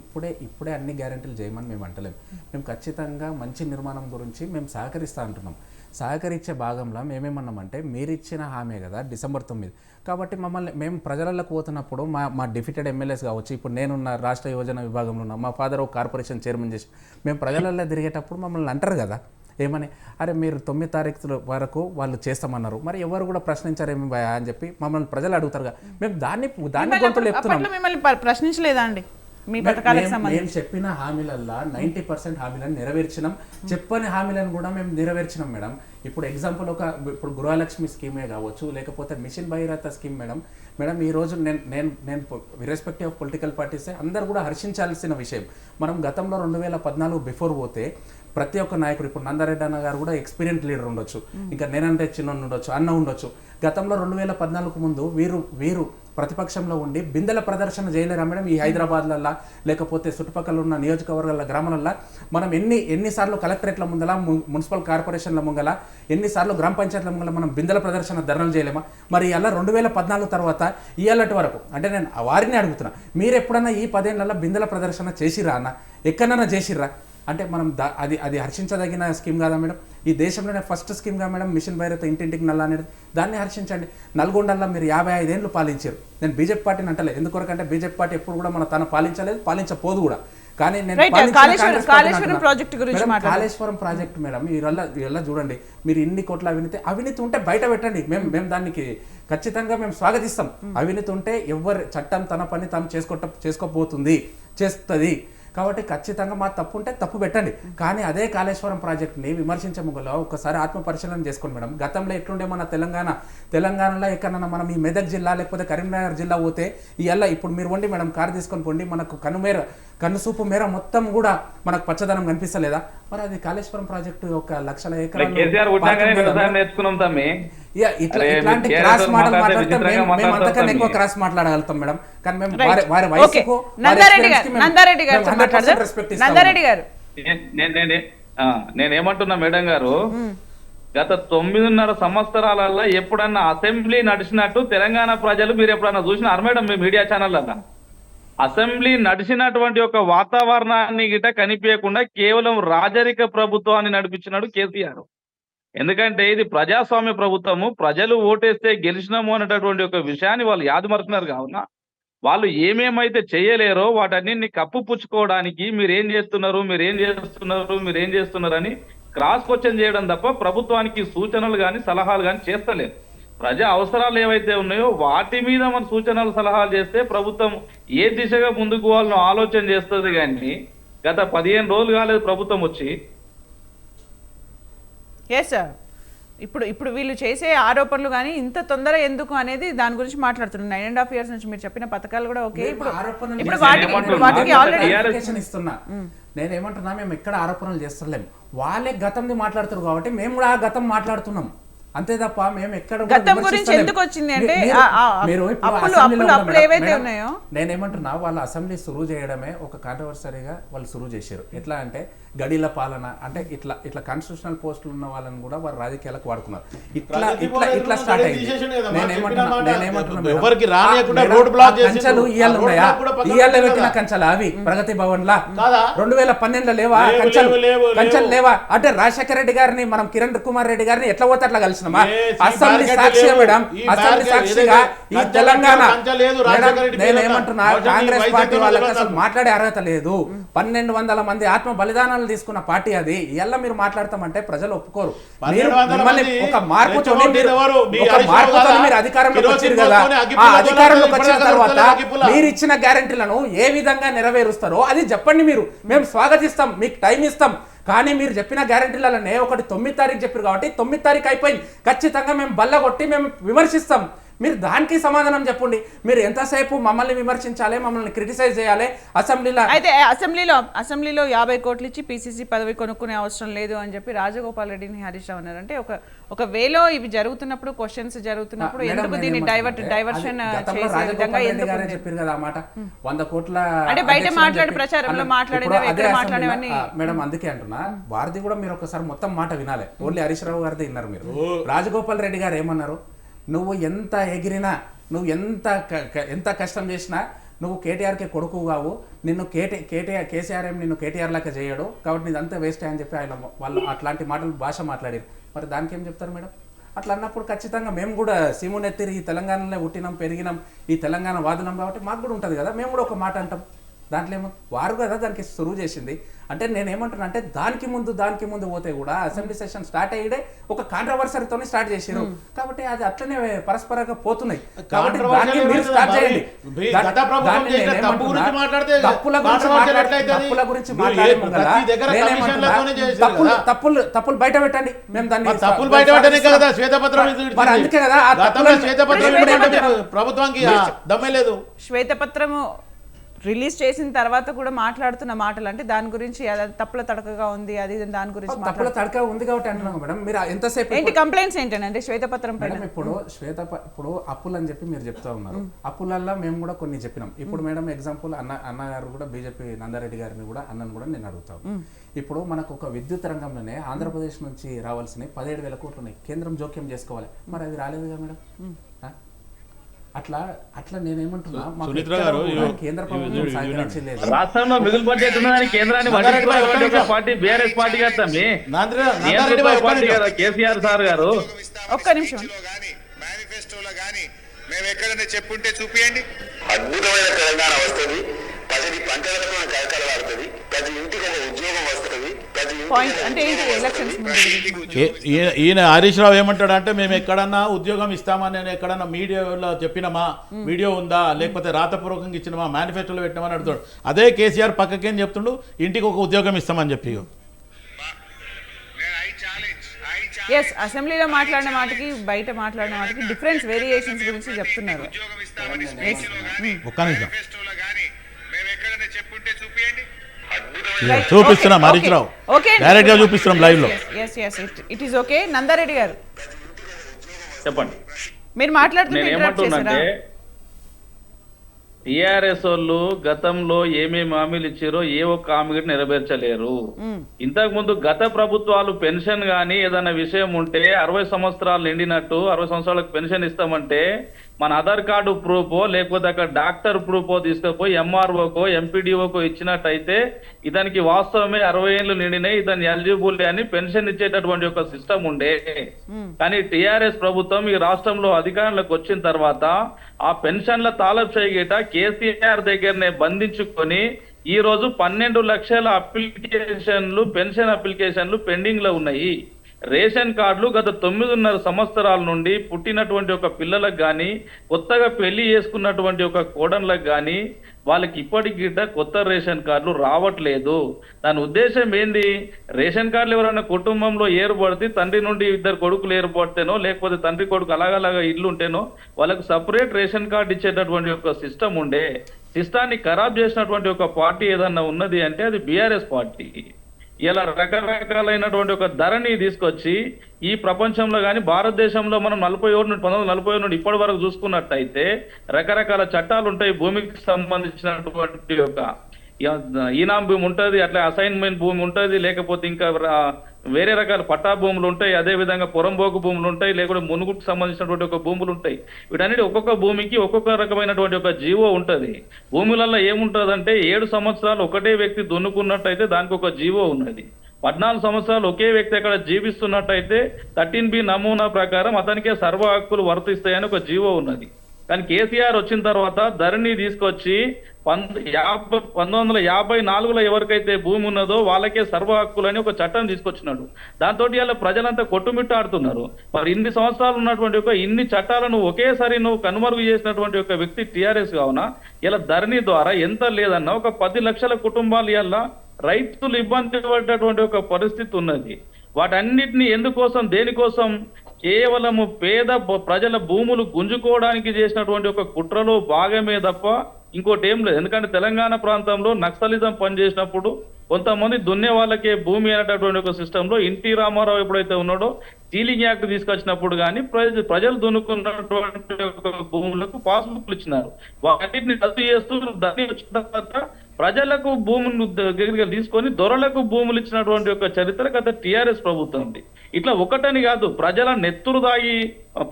ఇప్పుడే అన్ని గ్యారెంటీలు చేయమని మేము అంటలేము. మేము ఖచ్చితంగా మంచి నిర్మాణం గురించి మేము సహకరిస్తా అంటున్నాం. సహకరించే భాగంలో మేమేమన్నామంటే మీరు ఇచ్చిన హామీ కదా December 9 కాబట్టి మేము ప్రజలకు పోతున్నప్పుడు మా డిఫిటెడ్ ఎమ్మెల్యేస్ కావచ్చు, ఇప్పుడు నేనున్న రాష్ట్ర యోజన విభాగంలో ఉన్నా, మా ఫాదర్ ఒక కార్పొరేషన్ చైర్మన్ చేసి మేము ప్రజలలో తిరిగేటప్పుడు మమ్మల్ని అంటారు కదా ఏమని, అరే మీరు 9 తారీఖు వరకు వాళ్ళు చేస్తామన్నారు, మరి ఎవరు కూడా ప్రశ్నించారేమి భయ అని చెప్పి మమ్మల్ని ప్రజలు అడుగుతారుగా. మేము దాన్ని గొంతులు చెప్తున్నాం. మిమ్మల్ని ప్రశ్నించలేదా అండి? మేము చెప్పిన హామీలల్లో 90% హామీలను నెరవేర్చినాం, చెప్పని హామీలను కూడా మేము నెరవేర్చినాం మేడం. ఇప్పుడు ఎగ్జాంపుల్ ఇప్పుడు గృహలక్ష్మి స్కీమే కావచ్చు, లేకపోతే మిషన్ భగీరథ స్కీమ్ మేడం ఈ రోజు నేను ఇర్రెస్పెక్టివ్ ఆఫ్ పొలిటికల్ పార్టీసే అందరూ కూడా హర్షించాల్సిన విషయం. మనం గతంలో 2014 బిఫోర్ పోతే ప్రతి ఒక్క నాయకుడు, ఇప్పుడు నందారెడ్డి అన్న గారు కూడా ఎక్స్పీరియన్స్ లీడర్ ఉండొచ్చు, ఇంకా నేనంటే చిన్న ఉండొచ్చు, అన్న ఉండొచ్చు. గతంలో 2014 ముందు వీరు ప్రతిపక్షంలో ఉండి బిందెల ప్రదర్శన చేయలేరా మేడం? ఈ హైదరాబాద్లల్లా లేకపోతే చుట్టుపక్కల ఉన్న నియోజకవర్గాల గ్రామాలల్లో మనం ఎన్నిసార్లు కలెక్టరేట్ల ముందల, మున్సిపల్ కార్పొరేషన్ల ముంగల, ఎన్నిసార్లు గ్రామ పంచాయతీల ముంగల మనం బిందెల ప్రదర్శన ధర్నాలు చేయలేమా? మరి అలా 2014 తర్వాత ఇయ్యాలటి వరకు అంటే నేను వారిని అడుగుతున్నా, మీరు ఎప్పుడన్నా ఈ 10 ఏళ్లలో బిందెల ప్రదర్శన చేసిరా అన్న? ఎక్కడన్నా చేసిర్రా? అంటే మనం అది హర్షించదగిన స్కీమ్ కాదా మేడం? ఈ దేశంలోనే ఫస్ట్ స్కీమ్గా మేడం మిషన్ భగీరథ ఇంటింటికి నల్ల అనేది, దాన్ని హర్షించండి. నల్గొండల్లో మీరు 55 ఏళ్ళు పాలించారు. నేను బీజేపీ పార్టీని అంటలేదు, ఎందుకొరకంటే బీజేపీ పార్టీ ఎప్పుడు కూడా తన పాలించలేదు, పాలించపోదు కూడా. కానీ నేను Right, పాలించిన కాళేశ్వరం- కాంగ్రెస్ పార్టీని కాళేశ్వరం అంటున్నా. ప్రాజెక్ట్ గురించి మేడం, మాట్లాడండి. కాళేశ్వరం ప్రాజెక్ట్ మేడం ఇలా చూడండి, మీరు ఇన్ని కోట్ల అవినీతి ఉంటే బయట పెట్టండి, మేము దానికి ఖచ్చితంగా మేము స్వాగతిస్తాం. అవినీతి ఉంటే ఎవరు చట్టం తన పని తాను చేస్తుంది. కాబట్టి ఖచ్చితంగా మా తప్పు ఉంటే తప్పు పెట్టండి. కానీ అదే కాళేశ్వరం ప్రాజెక్ట్ని విమర్శించే ముగ్గులో ఒకసారి ఆత్మ పరిశీలన చేసుకోండి మేడం. గతంలో ఎట్లుండే మన తెలంగాణలో ఎక్కడన్నా మనం ఈ మెదక్ జిల్లా లేకపోతే కరీంనగర్ జిల్లా పోతే ఇప్పుడు మీరు వండి మేడం కారు తీసుకొని పోండి, మనకు కన్నుసూపు మేర మొత్తం కూడా మనకు పచ్చదనం కనిపిస్తలేదా? మరి అది కాళేశ్వరం ప్రాజెక్టు ఒక 1,00,000 ఎకరాలు నేర్చుకున్నాం తమ్మి. ఇట్లాంటి క్రాస్ మాటలు మాట్లాడితే మేము అంతకన్నా ఎక్కువ క్రాస్ మాట్లాడగలుగుతాం మేడం. కానీ మేము వారి వయసుకు నందారెడ్డి గారు నేనేమంటున్నా మేడం గారు, గత 9.5 సంవత్సరాలలో ఎప్పుడన్నా అసెంబ్లీ నడిచినట్టు తెలంగాణ ప్రజలు మీరు ఎప్పుడన్నా చూసినారు మేడం? మీ మీడియా ఛానళ్ళ అసెంబ్లీ నడిచినటువంటి ఒక వాతావరణాన్ని గిట కనిపించకుండా కేవలం రాజరిక ప్రభుత్వాన్ని నడిపించినాడు కేసీఆర్. ఎందుకంటే ఇది ప్రజాస్వామ్య ప్రభుత్వము, ప్రజలు ఓటేస్తే గెలిచినాము అనేటటువంటి ఒక విషయాన్ని వాళ్ళు యాదమరుతున్నారు. కావున వాళ్ళు ఏమేమైతే చేయలేరో వాటన్నిటిని కప్పుపుచ్చుకోవడానికి మీరేం చేస్తున్నారని క్రాస్ క్వశ్చన్ చేయడం తప్ప ప్రభుత్వానికి సూచనలు కానీ సలహాలు కానీ చేస్తలేరు. ప్రజా అవసరాలు ఏవైతే ఉన్నాయో వాటి మీద మన సూచనలు సలహాలు చేస్తే ప్రభుత్వం ఏ దిశగా ముందుకు పోవాలని ఆలోచన చేస్తుంది. కానీ గత 15 రోజులు కాలేదు ప్రభుత్వం వచ్చి. ఎస్ సార్, ఇప్పుడు వీళ్ళు చేసే ఆరోపణలు కానీ ఇంత తొందర ఎందుకు అనేది దాని గురించి మాట్లాడుతున్నాం. 9.5 years నుంచి మీరు చెప్పిన పథకాలు కూడా ఓకే. ఇప్పుడు వాటికి ఆల్రెడీ ఇస్తున్నా. నేనేమంటున్నా, మేము ఎక్కడ ఆరోపణలు చేస్తలేము, వాళ్ళే గతంది మాట్లాడుతారు కాబట్టి మేము కూడా ఆ గతం మాట్లాడుతున్నాం అంతే తప్ప మేము ఎక్కడ గతం గురించి ఎందుకు వచ్చింది అంటే అప్పులు ఏవైతే ఉన్నాయో నేనేమంటున్నా, వాళ్ళ అసెంబ్లీ సురువు చేయడమే ఒక కాంట్రవర్సరీగా వాళ్ళు సురువు చేశారు. ఎట్లా అంటే గడిల పాలన అంటే ఇట్లా కాన్స్టిట్యూషనల్ పోస్టులు ఉన్న వాళ్ళని కూడా వారు రాజకీయాలకు వాడుకున్నారు. ఇట్లా స్టార్ట్ అయింది. కంచెలు ఇయ్యాల పెట్టిన కంచెలు అవి ప్రగతి భవన్ లా 2012లో లేవా కంచెలు లేవా? అంటే రాజశేఖర రెడ్డి గారిని మనం కిరణ్ కుమార్ రెడ్డి గారిని ఎట్లా పోతే అట్లా కలిసినామా? అసెంబ్లీ సాక్షిగా మేడం, అసెంబ్లీ సాక్షిగా ఈ తెలంగాణ నేనేమంటున్నా, కాంగ్రెస్ పార్టీ వాళ్ళకి అసలు మాట్లాడే అర్హత లేదు. 1200 మంది ఆత్మ బలిదానాలు తీసుకున్న పార్టీ అది. ఇలా మీరు మాట్లాడతామంటే ప్రజలు ఒప్పుకోరు. మిమ్మల్ని ఒక మార్పుతో మీరు అధికారంలోకి వచ్చారు కదా, ఆ అధికారంలోకి వచ్చిన తర్వాత మీరు ఇచ్చిన గ్యారెంటీలను ఏ విధంగా నెరవేరుస్తారో అది చెప్పండి. మేము స్వాగతిస్తాం, మీకు టైం ఇస్తాం. కానీ మీరు చెప్పిన గ్యారెంటీలనే ఒకటి 9వ తారీఖు చెప్పారు కాబట్టి 9వ తారీఖు అయిపోయింది. ఖచ్చితంగా మేము బల్లగొట్టి మేము విమర్శిస్తాం. మీరు దానికి సమాధానం చెప్పండి. మీరు ఎంతసేపు మమ్మల్ని విమర్శించాలి, మమ్మల్ని క్రిటిసైజ్ చేయాలి అసెంబ్లీలో? అయితే అసెంబ్లీలో 50 కోట్లు ఇచ్చి పీసీసీ పదవి కొనుక్కునే అవసరం లేదు అని చెప్పి రాజగోపాల్ రెడ్డిని హరీష్ రావు అన్నారు. అంటే ఒక వేలో ఇవి జరుగుతున్నప్పుడు, క్వశ్చన్స్ జరుగుతున్నప్పుడు ఎందుకు దీన్ని డైవర్షన్ చెప్పారు కదా ఆ మాట 100 కోట్ల అంటే బయట మాట్లాడే ప్రచారంలో మాట్లాడేవన్నీ మేడం. అందుకే అంటున్నా, వారిది కూడా మీరు ఒకసారి మొత్తం మాట వినాలి. ఓన్లీ హరీష్ రావు గారిది విన్నారు మీరు. రాజగోపాల్ రెడ్డి గారు ఏమన్నారు? నువ్వు ఎంత ఎగిరినా, నువ్వు ఎంత కష్టం చేసినా నువ్వు కేటీఆర్కే కొడుకు కావు, నిన్ను కేసీఆర్ ఏం నిన్ను కేటీఆర్ లాగా చేయడు, కాబట్టి నీదంతా వేస్ట్ అని చెప్పి వాళ్ళు అట్లాంటి మాటలు భాష మాట్లాడారు. మరి దానికి ఏం చెప్తారు మేడం? అట్లా అన్నప్పుడు ఖచ్చితంగా మేము కూడా సీమునెత్తిరి ఈ తెలంగాణలో పుట్టినాం పెరిగినాం, ఈ తెలంగాణ వాదులం కాబట్టి మాకు కూడా ఉంటుంది కదా, మేము కూడా ఒక మాట అంటాం. దాంట్లో ఏమో వారు కదా దానికి సురువు చేసింది. అంటే నేనేమంటున్నా అంటే దానికి ముందు పోతే కూడా అసెంబ్లీ సెషన్ స్టార్ట్ అయ్యే ఒక కాంట్రవర్సరీతో స్టార్ట్ చేశారు కాబట్టి అది అట్లనే పరస్పరంగా పోతున్నాయి. కాబట్టి దాన్ని మీరు స్టార్ట్ చేయండి. తప్పుల గురించి తప్పులు బయట పెట్టండి. మేము దాన్ని తప్పులు బయట పెట్టనే కదా శ్వేతపత్రం. మరి అందుకే కదా ప్రభుత్వానికి దమ్మే లేదు. శ్వేతపత్రము రిలీజ్ చేసిన తర్వాత కూడా మాట్లాడుతున్న మాటలు అంటే దాని గురించి తప్పుల తడకగా ఉంది, అది దాని గురించి తప్పుల తడక ఉంది కాబట్టి అంటున్నాం మేడం. మీరు ఎంతసేపు ఏంటి కంప్లైంట్స్ ఏంటంటే శ్వేతపత్రం పైన? ఇప్పుడు అప్పులు అని చెప్పి మీరు చెప్తా ఉన్నారు. అప్పులల్లో మేము కూడా కొన్ని చెప్పినాం. ఇప్పుడు మేడం ఎగ్జాంపుల్ అన్నగారు కూడా బీజేపీ నందారెడ్డి గారిని కూడా అన్నను కూడా నేను అడుగుతాను. ఇప్పుడు మనకు ఒక విద్యుత్ రంగంలోనే ఆంధ్రప్రదేశ్ నుంచి రావాల్సినవి 17,000 కోట్లు ఉన్నాయి. కేంద్రం జోక్యం చేసుకోవాలి, మరి అది రాలేదుగా మేడం. అట్లా నేనేమంటున్నా, కేంద్ర ప్రభుత్వం సహకరించలేదు. రాష్ట్రంలో మిగులు బడ్జెట్ ఉన్నదని కేంద్రాన్ని పార్టీ బీఆర్ఎస్ పార్టీ కదా కేసీఆర్ సార్ గారు. ఒక్క నిమిషం, మేనిఫెస్టోలో కానీ మేము ఎక్కడైనా చెప్పుంటే చూపియండి. అద్భుతమైన తెలంగాణ వస్తుంది. ప్రతి పంటలకు కలకలలాడుతుంది, ప్రతి ఇంటికి ఒక ఉద్యోగం వస్తుంది, ప్రతి పాయింట్ అంటే ఏంటి ఎలక్షన్స్ ముందు ఈయన హరీష్ రావు ఏమంటాడంటే మేము ఎక్కడన్నా ఉద్యోగం ఇస్తామని నేను ఎక్కడన్నా మీడియాలో చెప్పినామా, వీడియో ఉందా, లేకపోతే రాతపూర్వకంగా ఇచ్చినామా, మేనిఫెస్టోలో పెట్టినామని అడుగుతాడు. అదే కేసీఆర్ పక్కకేం చెప్తుండు, ఇంటికి ఒక ఉద్యోగం ఇస్తామని చెప్పి. ఎస్, అసెంబ్లీలో మాట్లాడిన మాటకి బయట మాట్లాడిన మాటకి డిఫరెన్స్ వేరియేషన్స్ గురించి చెప్తున్నారు. ఒక్క నిమిషం అద్భుతమైన చూపిస్తున్నాం హరీష్ రావు, ఓకే డైరెక్ట్ గా చూపిస్తున్నాం లైవ్ లో. It is okay. నందారెడ్డి గారు చెప్పండి. మీరు మాట్లాడుతుంటే నేను interrupt చేశారా? ఏమంటున్నానంటే టిఆర్ఎస్ వాళ్ళు గతంలో ఏమేమి హామీలు ఇచ్చారో ఏ ఒక్క హామీ కూడా నెరవేర్చలేరు. ఇంతకు ముందు గత ప్రభుత్వాలు పెన్షన్ గానీ ఏదైనా విషయం ఉంటే 60 సంవత్సరాలు నిండినట్టు 60 సంవత్సరాలకు పెన్షన్ ఇస్తామంటే మన ఆధార్ కార్డు ప్రూఫో లేకపోతే అక్కడ డాక్టర్ ప్రూఫో తీసుకుపోయి ఎంఆర్ఓకో ఎంపీడీఓకో ఇచ్చినట్టయితే ఇతనికి వాస్తవమే 60 ఏళ్ళు నిండినాయి, ఇతని ఎలిజిబుల్ అని పెన్షన్ ఇచ్చేటటువంటి ఒక సిస్టమ్ ఉండే. కానీ టిఆర్ఎస్ ప్రభుత్వం ఈ రాష్ట్రంలో అధికారంలోకి వచ్చిన తర్వాత ఆ పెన్షన్ల తాలబ్ చేయగేట కేసీఆర్ దగ్గరనే బంధించుకొని ఈ రోజు 12 లక్షల అప్లికేషన్లు, పెన్షన్ అప్లికేషన్లు పెండింగ్ లో ఉన్నాయి. రేషన్ కార్డులు గత 9.5 సంవత్సరాల నుండి పుట్టినటువంటి ఒక పిల్లలకు కానీ కొత్తగా పెళ్లి చేసుకున్నటువంటి ఒక కోడన్లకు కానీ వాళ్ళకి ఇప్పటికి కొత్త రేషన్ కార్డులు రావట్లేదు. దాని ఉద్దేశం ఏంది? రేషన్ కార్డులు ఎవరైనా కుటుంబంలో ఏర్పడితే తండ్రి నుండి 2 కొడుకులు ఏర్పడితేనో లేకపోతే తండ్రి కొడుకు అలాగలాగా ఇల్లు ఉంటేనో వాళ్ళకు సపరేట్ రేషన్ కార్డు ఇచ్చేటటువంటి ఒక సిస్టమ్ ఉండే. సిస్టాన్ని ఖరాబ్ చేసినటువంటి ఒక పార్టీ ఏదన్నా ఉన్నది అంటే అది బీఆర్ఎస్ పార్టీ. ఇలా రకరకాలైనటువంటి ఒక ధరని తీసుకొచ్చి ఈ ప్రపంచంలో కానీ భారతదేశంలో మనం 1947 నుండి ఇప్పటి వరకు చూసుకున్నట్టయితే రకరకాల చట్టాలు ఉంటాయి. భూమికి సంబంధించినటువంటి ఒక ఈనాం భూమి ఉంటుంది, అట్లా అసైన్మెంట్ భూమి ఉంటుంది, లేకపోతే ఇంకా వేరే రకాల పట్టా భూములు ఉంటాయి, అదే విధంగా పొరంబోకు భూములు ఉంటాయి, లేకపోతే మునుగుకు సంబంధించినటువంటి ఒక భూములు ఉంటాయి. వీటన్నిటి ఒక్కొక్క భూమికి ఒక్కొక్క రకమైనటువంటి ఒక జీవో ఉంటుంది. భూములలో ఏముంటుందంటే 7 సంవత్సరాలు ఒకటే వ్యక్తి దున్నుకున్నట్టయితే దానికి ఒక జీవో ఉన్నది. 14 సంవత్సరాలు ఒకే వ్యక్తి అక్కడ జీవిస్తున్నట్టయితే 13B నమూనా ప్రకారం అతనికే సర్వ హక్కులు వర్తిస్తాయని ఒక జీవో ఉన్నది. కానీ కేసీఆర్ వచ్చిన తర్వాత ధరణి తీసుకొచ్చి 1954లో ఎవరికైతే భూమి ఉన్నదో వాళ్ళకే సర్వ హక్కులని ఒక చట్టం తీసుకొచ్చినాడు. దాంతో ఇలా ప్రజలంతా కొట్టుమిట్టాడుతున్నారు. మరి ఇన్ని సంవత్సరాలు ఉన్నటువంటి ఒక ఇన్ని చట్టాలను ఒకేసారి నువ్వు కనుమరుగు చేసినటువంటి ఒక వ్యక్తి టిఆర్ఎస్ కావున ఇలా ధరణి ద్వారా ఎంత లేదన్నా ఒక 10 లక్షల కుటుంబాలు ఇలా రైతులు ఇబ్బంది పడేటటువంటి ఒక పరిస్థితి ఉన్నది. వాటన్నిటిని ఎందుకోసం, దేనికోసం? కేవలము పేద ప్రజల భూములు గుంజుకోవడానికి చేసినటువంటి ఒక కుట్రలో భాగమే తప్ప ఇంకోటి ఏం లేదు. ఎందుకంటే తెలంగాణ ప్రాంతంలో నక్సలిజం పనిచేసినప్పుడు కొంతమంది దున్నే వాళ్ళకే భూమి అనేటటువంటి ఒక సిస్టంలో ఎన్టీ రామారావు ఎప్పుడైతే ఉన్నాడో సీలింగ్ యాక్ట్ తీసుకొచ్చినప్పుడు కానీ ప్రజలు దున్నుకున్నటువంటి ఒక భూములకు పాస్బుక్లు ఇచ్చినారు. వాటిని రద్దు చేస్తూ దాన్ని వచ్చిన తర్వాత ప్రజలకు భూములు దగ్గర తీసుకొని దొరలకు భూములు ఇచ్చినటువంటి ఒక చరిత్ర గత టిఆర్ఎస్ ప్రభుత్వం ఉంది. ఇట్లా ఒకటని కాదు, ప్రజల నెత్తురు దాగి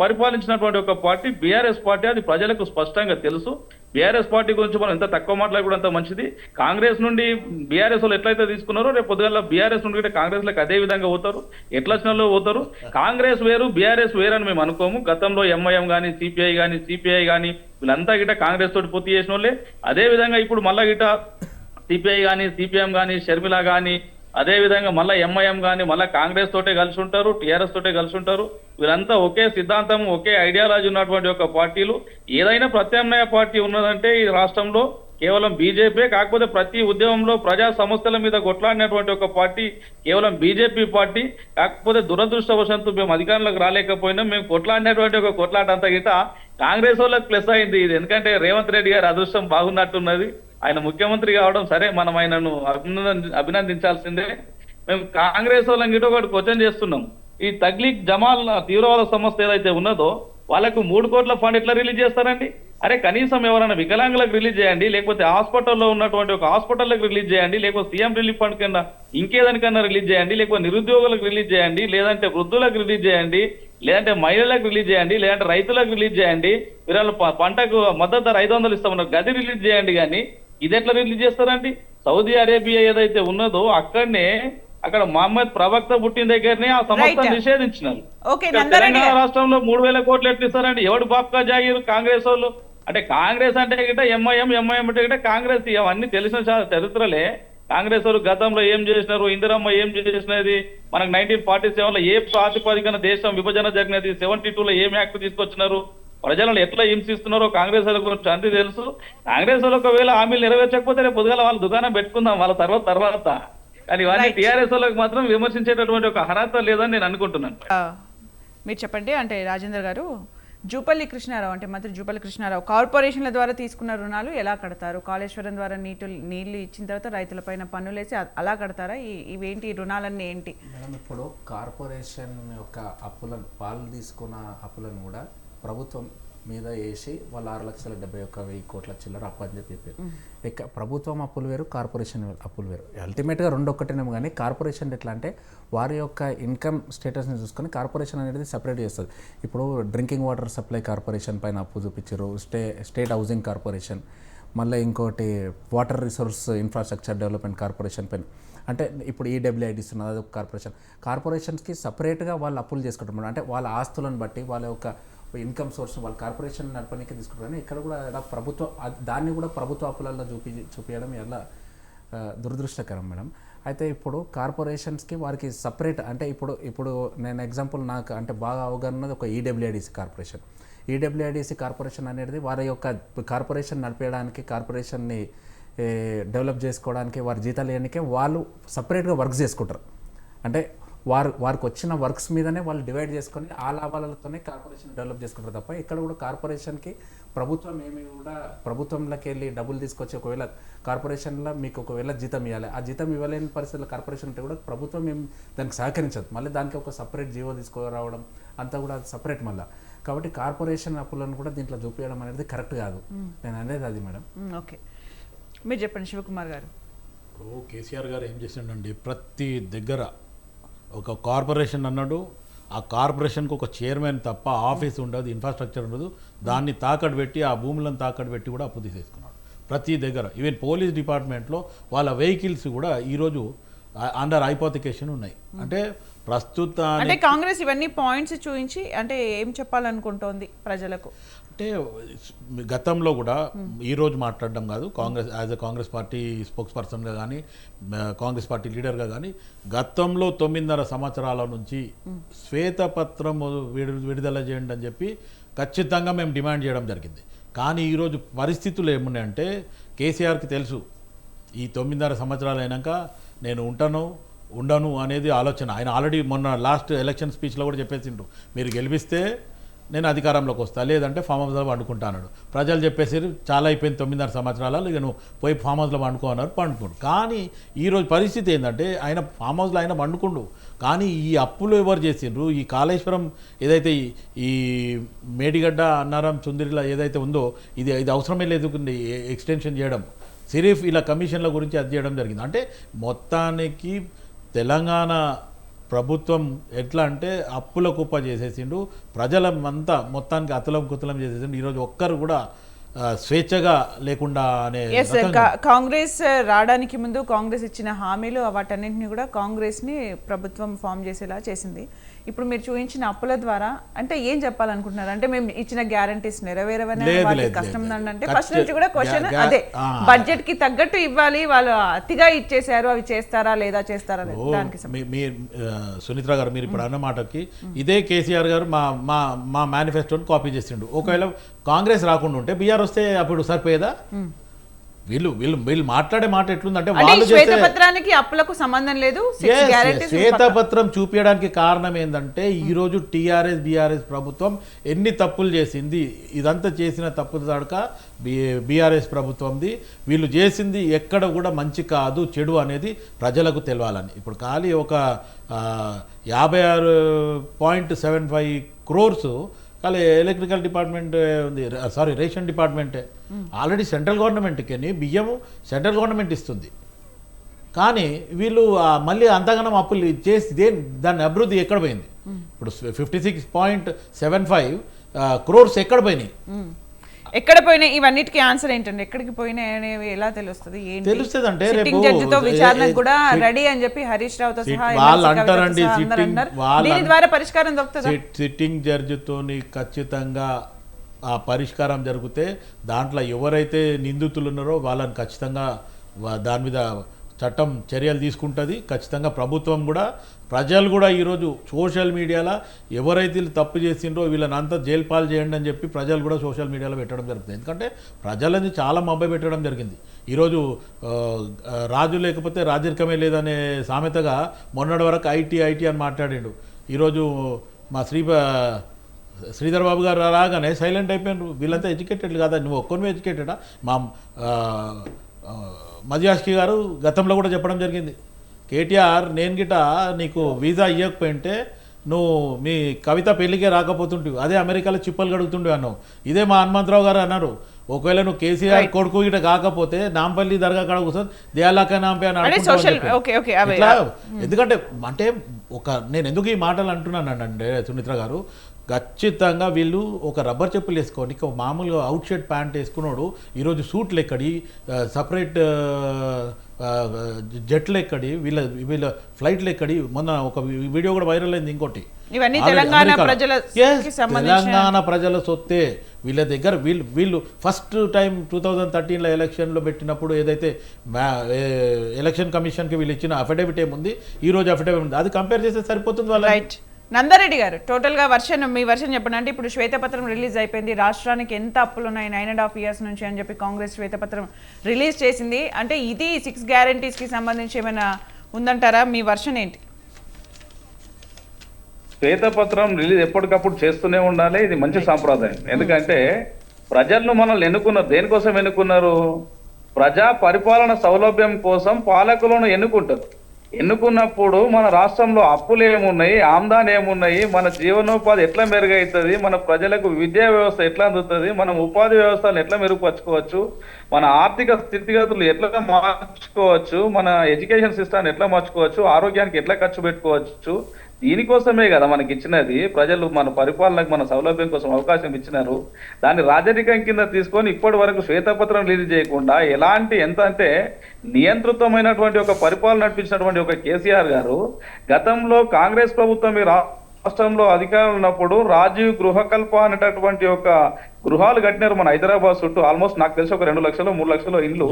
పరిపాలించినటువంటి ఒక పార్టీ బీఆర్ఎస్ పార్టీ. అది ప్రజలకు స్పష్టంగా తెలుసు. బీఆర్ఎస్ పార్టీ గురించి మనం ఎంత తక్కువ మాట్లాడకూడదు అంత మంచిది. కాంగ్రెస్ నుండి బీఆర్ఎస్ వాళ్ళు ఎట్లయితే తీసుకున్నారో రేపు పొద్దుగల బీఆర్ఎస్ నుండి కాంగ్రెస్ లకు అదే విధంగా పోతారు. ఎట్లా వచ్చిన పోతారు. కాంగ్రెస్ వేరు, బీఆర్ఎస్ వేరు అని మేము అనుకోము. గతంలో ఎంఐఎం కానీ సిపిఐ కానీ సిపిఐ కానీ వీళ్ళంతా గిట కాంగ్రెస్ తోటి పూర్తి చేసిన వాళ్ళే. అదే విధంగా ఇప్పుడు మళ్ళా గిట సిపిఐ కానీ సిపిఎం కానీ షర్మిల కానీ అదే విధంగా మళ్ళీ ఎంఐఎం కానీ మళ్ళీ కాంగ్రెస్ తోటే కలిసి ఉంటారు, టీఆర్ఎస్ తోటే కలిసి ఉంటారు. వీళ్ళంతా ఒకే సిద్ధాంతం, ఒకే ఐడియాలజీ ఉన్నటువంటి ఒక పార్టీలు. ఏదైనా ప్రత్యామ్నాయ పార్టీ ఉన్నదంటే ఈ రాష్ట్రంలో కేవలం బీజేపీ. కాకపోతే ప్రతి ఉద్యమంలో ప్రజా సమస్యల మీద కొట్లాడినటువంటి ఒక పార్టీ కేవలం బీజేపీ పార్టీ. కాకపోతే దురదృష్టవశాత్తు మేము అధికారంలోకి రాలేకపోయినా మేము కొట్లాడినటువంటి ఒక కొట్లాట అంతా గిట కాంగ్రెస్ వాళ్ళకి ప్లస్ అయింది. ఇది ఎందుకంటే రేవంత్ రెడ్డి గారి అదృష్టం బాగున్నట్టున్నది. ఆయన ముఖ్యమంత్రి కావడం సరే, మనం ఆయనను అభినందించాల్సిందే. మేము కాంగ్రెస్ వాళ్ళని గిట ఒకటి క్వశ్చన్ చేస్తున్నాం. ఈ తగ్లీగ్ జమాల్ తీవ్రవాద సంస్థ ఏదైతే ఉన్నదో వాళ్ళకు 3 కోట్ల ఫండ్ ఎట్లా రిలీజ్ చేస్తారండి? అరే కనీసం ఎవరైనా వికలాంగులకు రిలీజ్ చేయండి, లేకపోతే హాస్పిటల్లో ఉన్నటువంటి ఒక హాస్పిటల్లకు రిలీజ్ చేయండి, లేకపోతే సీఎం రిలీఫ్ ఫండ్ కింద ఇంకేదానికన్నా రిలీజ్ చేయండి, లేకపోతే నిరుద్యోగులకు రిలీజ్ చేయండి, లేదంటే వృద్ధులకు రిలీజ్ చేయండి, లేదంటే మహిళలకు రిలీజ్ చేయండి, లేదంటే రైతులకు రిలీజ్ చేయండి. వీళ్ళు పంటకు మద్దతు ధర 500 ఇస్తామన్నారు, గది రిలీజ్ చేయండి. కానీ ఇది ఎట్లా రిలీజ్ చేస్తారండి? సౌదీ అరేబియా ఏదైతే ఉన్నదో అక్కడ మహమ్మద్ ప్రవక్త పుట్టిన దగ్గరనే ఆ సంస్థను నిషేధించినారు. తెలంగాణ రాష్ట్రంలో 3000 కోట్లు ఎట్లు ఇస్తారండి? ఎవడు బాప్కా జాగీరు? కాంగ్రెస్ వాళ్ళు అంటే కాంగ్రెస్ అంటే గిట్ట ఎంఐఎం అంటే గిట్ట కాంగ్రెస్ అవన్నీ తెలిసిన చరిత్రలే. కాంగ్రెస్ వారు గతంలో ఏం చేసినారు, ఇందిరమ్మ ఏం చేసినది, మనకు 1947లో ఏ ప్రాతిపదికన దేశం విభజన జరిగినది, 72లో ఏం యాక్ట్ తీసుకొచ్చినారు, ప్రజలను ఎట్లా హింసిస్తున్నారో కాంగ్రెస్ వాళ్ళ గురించి అంతే తెలుసు. కాంగ్రెస్ వాళ్ళు ఒకవేళ హామీలు నెరవేర్చకపోతే రేపు పొద్దుగాల వాళ్ళ దుకాణం పెట్టుకుందాం వాళ్ళ తర్వాత. కానీ ఇవన్నీ టీఆర్ఎస్ వాళ్ళకి మాత్రం విమర్శించేటటువంటి ఒక అర్హత లేదని నేను అనుకుంటున్నాను. మీరు చెప్పండి, అంటే రాజేందర్ గారు, జూపల్లి కృష్ణారావు అంటే మంత్రి జూపల్లి కృష్ణారావు కార్పొరేషన్ల ద్వారా తీసుకున్న రుణాలు ఎలా కడతారు? కాళేశ్వరం ద్వారా నీళ్లు ఇచ్చిన తర్వాత రైతులపైన పన్నులేసి అలా కడతారా? ఇవేంటి రుణాలన్నీ ఏంటి? మేడం, ఇప్పుడు కార్పొరేషన్ యొక్క అప్పులను, వాళ్ళు తీసుకున్న అప్పులను కూడా ప్రభుత్వం మీద వేసి వాళ్ళు 6,71,000 కోట్ల చిల్లర అప్పు అని చెప్పారు. ఇక ప్రభుత్వం అప్పులు వేరు, కార్పొరేషన్ అప్పులు వేరు. అల్టిమేట్గా రెండు ఒక్కటేనేమో, కానీ కార్పొరేషన్ ఎట్లా అంటే వారి యొక్క ఇన్కమ్ స్టేటస్ని చూసుకొని కార్పొరేషన్ అనేది సపరేట్ చేస్తుంది. ఇప్పుడు డ్రింకింగ్ వాటర్ సప్లై కార్పొరేషన్ పైన అప్పు చూపించారు, స్టేట్ హౌసింగ్ కార్పొరేషన్, మళ్ళీ ఇంకోటి water resource infrastructure development corporation పైన, అంటే ఇప్పుడు ఈడబ్ల్యూఐడిస్ ఉన్నది, అదొక కార్పొరేషన్స్కి సపరేట్గా వాళ్ళు అప్పులు చేసుకుంటున్నారు. అంటే వాళ్ళ ఆస్తులను బట్టి వాళ్ళ యొక్క ఇన్కమ్ సోర్స్ వాళ్ళ కార్పొరేషన్ నడపడానికి తీసుకుంటారు. ఇక్కడ కూడా దాన్ని కూడా ప్రభుత్వ అప్పులలో చూపించడం ఎలా దురదృష్టకరం మేడం. అయితే ఇప్పుడు కార్పొరేషన్స్కి వారికి సపరేట్, అంటే ఇప్పుడు నేను ఎగ్జాంపుల్ నాకు అంటే బాగా అవగాహన ఉన్నది ఒక ఈడబ్ల్యూఐడిసి కార్పొరేషన్. ఈడబ్ల్యూఐడిసి కార్పొరేషన్ అనేది వారి యొక్క కార్పొరేషన్ నడిపేయడానికి, కార్పొరేషన్ని డెవలప్ చేసుకోవడానికి, వారి జీతాలు ఇవ్వడానికే వాళ్ళు సపరేట్గా వర్క్ చేసుకుంటారు. అంటే వారికి వచ్చిన వర్క్స్ మీదనే వాళ్ళు డివైడ్ చేసుకొని ఆ లాభాలతోనే కార్పొరేషన్ డెవలప్ చేసుకుంటారు తప్ప ఇక్కడ కూడా కార్పొరేషన్కి ప్రభుత్వం ఏమి కూడా ప్రభుత్వంలోకి వెళ్ళి డబ్బులు తీసుకొచ్చి ఒకవేళ కార్పొరేషన్లో మీకు ఒకవేళ జీతం ఇవ్వాలి, ఆ జీతం ఇవ్వలేని పరిస్థితుల్లో కార్పొరేషన్ ఉంటే కూడా ప్రభుత్వం ఏం దానికి సహకరించదు. మళ్ళీ దానికి ఒక సపరేట్ జీవో తీసుకురావడం అంతా కూడా సపరేట్ మళ్ళీ. కాబట్టి కార్పొరేషన్ అప్పులను కూడా దీంట్లో చూపించడం అనేది కరెక్ట్ కాదు. నేను అనేది అది మేడం. ఓకే, మీరు చెప్పండి శివకుమార్ గారు. కేసీఆర్ గారు ఏం చేసిండండి, ప్రతి దగ్గర ఒక కార్పొరేషన్ అన్నాడు, ఆ కార్పొరేషన్కి ఒక చైర్మన్ తప్ప ఆఫీస్ ఉండదు, ఇన్ఫ్రాస్ట్రక్చర్ ఉండదు, దాన్ని తాకట్టు పెట్టి ఆ భూములను తాకట్టు పెట్టి కూడా అప్పు తీసేసుకున్నాడు ప్రతి దగ్గర. ఈవెన్ పోలీస్ డిపార్ట్మెంట్లో వాళ్ళ వెహికల్స్ కూడా ఈరోజు అండర్ హైపోథికేషన్ ఉన్నాయి. అంటే ప్రస్తుతానికి అంటే కాంగ్రెస్ ఇవన్నీ పాయింట్స్ చూపించి అంటే ఏం చెప్పాలనుకుంటోంది ప్రజలకు? అంటే గతంలో కూడా ఈరోజు మాట్లాడడం కాదు, Congress as a Congress party స్పోక్స్ పర్సన్గా కానీ కాంగ్రెస్ పార్టీ లీడర్గా కానీ గతంలో 9.5 సంవత్సరాల నుంచి శ్వేతపత్రం విడుదల చేయండి అని చెప్పి ఖచ్చితంగా మేము డిమాండ్ చేయడం జరిగింది. కానీ ఈరోజు పరిస్థితులు ఏమున్నాయంటే కేసీఆర్కి తెలుసు ఈ 9.5 సంవత్సరాలు అయినాక నేను ఉండను అనేది ఆలోచన. ఆయన ఆల్రెడీ మొన్న లాస్ట్ ఎలక్షన్ స్పీచ్లో కూడా చెప్పేసిండు, మీరు గెలిపిస్తే నేను అధికారంలోకి వస్తాను, లేదంటే ఫామ్ హౌస్లో వండుకుంటా అన్నాడు. ప్రజలు చెప్పేసి చాలా అయిపోయింది 9.5 సంవత్సరాలు, ఇక నువ్వు పోయి ఫామ్ హౌస్లో వండుకో అన్నారు, పండుకోడు. కానీ ఈరోజు పరిస్థితి ఏంటంటే ఆయన ఫామ్ హౌస్లో ఆయన వండుకుండు, కానీ ఈ అప్పులు ఎవరు చేసిండ్రు? ఈ కాళేశ్వరం ఏదైతే ఈ మేడిగడ్డ అన్నారం చుందిరిలా ఏదైతే ఉందో ఇది అవసరమే లేదు ఎక్స్టెన్షన్ చేయడం, సిరీఫ్ ఇలా కమిషన్ల గురించి అది చేయడం జరిగింది. అంటే మొత్తానికి తెలంగాణ ప్రభుత్వం ఎట్లా అంటే అప్పుల కుప్ప చేసేసిండు, ప్రజలంతా మొత్తానికి అతలం కుతలం చేసేసిండు. ఈరోజు ఒక్కరు కూడా స్వేచ్ఛగా లేకుండా అనే కాంగ్రెస్ రావడానికి ముందు కాంగ్రెస్ ఇచ్చిన హామీలు వాటన్నింటినీ కూడా కాంగ్రెస్ని ప్రభుత్వం ఫామ్ చేసేలా చేసింది. ఇప్పుడు మీరు చూపించిన అప్పుల ద్వారా అంటే ఏం చెప్పాలనుకుంటున్నారు? అంటే మేము ఇచ్చిన గ్యారంటీస్ నెరవేరవని కష్టం అంటే ఫస్ట్ నుంచి కూడా క్వశ్చన్ అదే, బడ్జెట్ కి తగ్గట్టు ఇవ్వాలి, వాళ్ళు అతిగా ఇచ్చేసారు, అవి చేస్తారా లేదా చేస్తారా దానికి. సునీత్ర గారు మీరు ఇప్పుడు అన్న మాటకి ఇదే కేసీఆర్ గారు మా మేనిఫెస్టోని కాపీ చేసిండు. ఒకవేళ కాంగ్రెస్ రాకుండా ఉంటే బీఆర్ వస్తే అప్పుడు సరిపోయేదా? వీళ్ళు మాట్లాడే మాట ఎట్లుందంటే వాళ్ళు శ్వేతపత్రానికి అప్పులకు సంబంధం లేదు. శ్వేతపత్రం చూపించడానికి కారణం ఏంటంటే ఈరోజు టీఆర్ఎస్ బీఆర్ఎస్ ప్రభుత్వం ఎన్ని తప్పులు చేసింది, ఇదంతా చేసిన తప్పులు తడక బీఆర్ఎస్ ప్రభుత్వంది, వీళ్ళు చేసింది ఎక్కడ కూడా మంచి కాదు చెడు అనేది ప్రజలకు తెలవాలని. ఇప్పుడు ఖాళీ ఒక 56.75 crores ఖాళీ ఎలక్ట్రికల్ డిపార్ట్మెంట్ ఉంది, సారీ రేషన్ డిపార్ట్మెంటే. ఆల్రెడీ సెంట్రల్ గవర్నమెంట్కి బియ్యము సెంట్రల్ గవర్నమెంట్ ఇస్తుంది, కానీ వీళ్ళు మళ్ళీ అంతగానం అప్పులు చేసి దాని అభివృద్ధి ఎక్కడ పోయింది? ఇప్పుడు 56.75 crores ఎక్కడ పోయినాయి? ఎక్కడ పోయినాయి? ఇవన్నిటికీ ఆన్సర్ ఏంటండి? ఎక్కడికి పోయినాయి అనేవి ఎలా తెలుస్తుంది? తెలుస్తుంది అంటే జడ్జితో విచారణ కూడా రెడీ అని చెప్పి హరీష్ రావుతో సహా వాళ్ళు అంటారండి, దీని ద్వారా పరిష్కారం దొరుకుతుంది. సిట్టింగ్ జడ్జితో ఖచ్చితంగా ఆ పరిష్కారం జరిగితే దాంట్లో ఎవరైతే నిందితులు ఉన్నారో వాళ్ళని ఖచ్చితంగా దాని మీద చట్టం చర్యలు తీసుకుంటుంది. ఖచ్చితంగా ప్రభుత్వం కూడా, ప్రజలు కూడా ఈరోజు సోషల్ మీడియాలో ఎవరైతే వీళ్ళు తప్పు చేసిండ్రో వీళ్ళని అంతా జైలు పాలు చేయండి అని చెప్పి ప్రజలు కూడా సోషల్ మీడియాలో పెట్టడం జరుగుతుంది. ఎందుకంటే ప్రజలని చాలా మభ్య పెట్టడం జరిగింది. ఈరోజు రాజు లేకపోతే రాజరికమే లేదనే సామెతగా మొన్నటి వరకు ఐటీ అని మాట్లాడిండు. ఈరోజు మా శ్రీధర్ బాబు గారు రాగానే సైలెంట్ అయిపోయినారు. వీళ్ళంతా ఎడ్యుకేటెడ్ కాదా, నువ్వు ఒక్కరిమే ఎడ్యుకేటెడా? మా మధ్యాష్కి గారు గతంలో కూడా చెప్పడం జరిగింది, కేటీఆర్ నేను గిట నీకు వీసా ఇవ్వకపోయింటే నువ్వు మీ కవిత పెళ్ళికే రాకపోతుంటివి, అదే అమెరికాలో చిప్పలు గడుగుతుండే అన్నావు. ఇదే మా హనుమంతరావు గారు అన్నారు, ఒకవేళ నువ్వు కేసీఆర్ కొడుకు గిట కాకపోతే నాంపల్లి దర్గా కాడ కూర్చొని దేయాలాక నాంపే అని ఎందుకంటే అంటే నేను ఎందుకు ఈ మాటలు అంటున్నానంటే సుమిత్ర గారు, ఖచ్చితంగా వీళ్ళు ఒక రబ్బర్ చెప్పులు వేసుకోండి, ఒక మామూలుగా అవుట్ షర్ట్ ప్యాంట్ వేసుకున్నాడు ఈరోజు సూట్లు ఎక్కడి, సపరేట్ జెట్లు ఎక్కడి, వీళ్ళ ఫ్లైట్లు ఎక్కడి. మొన్న ఒక వీడియో కూడా వైరల్ అయింది. ఇంకోటి తెలంగాణ ప్రజల సొత్తే వీళ్ళ దగ్గర. వీళ్ళు ఫస్ట్ టైం 2013లో ఎలక్షన్లో పెట్టినప్పుడు ఏదైతే ఎలక్షన్ కమిషన్కి వీళ్ళు ఇచ్చిన అఫిడవిట్ ఏముంది, ఈరోజు అఫిడవిట్ ఉంది, అది కంపేర్ చేస్తే సరిపోతుంది వాళ్ళ. నందారెడ్డి గారు, టోటల్గా మీ వర్షన్ చెప్పండి. అంటే ఇప్పుడు శ్వేతపత్రం రిలీజ్ అయిపోయింది, రాష్ట్రానికి ఎంత అప్పులు ఉన్నాయి 9.5 years నుంచి అని చెప్పి కాంగ్రెస్ శ్వేతపత్రం రిలీజ్ చేసింది. అంటే ఇది 6 guaranteesకి సంబంధించి ఏమైనా ఉందంటారా? మీ వర్షన్ ఏంటి? శ్వేతపత్రం రిలీజ్ ఎప్పటికప్పుడు చేస్తూనే ఉండాలి, ఇది మంచి సాంప్రదాయం. ఎందుకంటే ప్రజలను మనల్ని ఎన్నుకున్నారు, దేనికోసం ఎన్నుకున్నారు? ప్రజా పరిపాలన సౌలభ్యం కోసం పాలకులను ఎన్నుకుంటారు. ఎన్నుకున్నప్పుడు మన రాష్ట్రంలో అప్పులు ఏమున్నాయి, ఆమ్దాన్ ఏమున్నాయి, మన జీవనోపాధి ఎట్లా మెరుగవుతుంది, మన ప్రజలకు విద్యా వ్యవస్థ ఎట్లా అందుతుంది, మనం ఉపాధి వ్యవస్థను ఎట్లా మెరుగుపరచుకోవచ్చు, మన ఆర్థిక స్థితిగతులు ఎట్లా మార్చుకోవచ్చు, మన ఎడ్యుకేషన్ సిస్టమ్ ఎట్లా మార్చుకోవచ్చు, ఆరోగ్యానికి ఎట్లా ఖర్చు పెట్టుకోవచ్చు, దీనికోసమే కదా మనకి ఇచ్చినది. ప్రజలు మన పరిపాలనకు మన సౌలభ్యం కోసం అవకాశం ఇచ్చినారు. దాన్ని రాజరికం కింద తీసుకొని ఇప్పటి వరకు శ్వేతపత్రం రిలీజ్ చేయకుండా ఎంత అంటే నియంత్రితమైనటువంటి ఒక పరిపాలన నడిపించినటువంటి ఒక కేసీఆర్ గారు గతంలో కాంగ్రెస్ ప్రభుత్వం రాష్ట్రంలో అధికారం ఉన్నప్పుడు రాజీవ్ గృహకల్ప అనేటటువంటి ఒక గృహాలు కట్టినారు మన హైదరాబాద్ చుట్టూ. ఆల్మోస్ట్ నాకు తెలిసి ఒక 2 లక్షలు 3 లక్షలు ఇండ్లు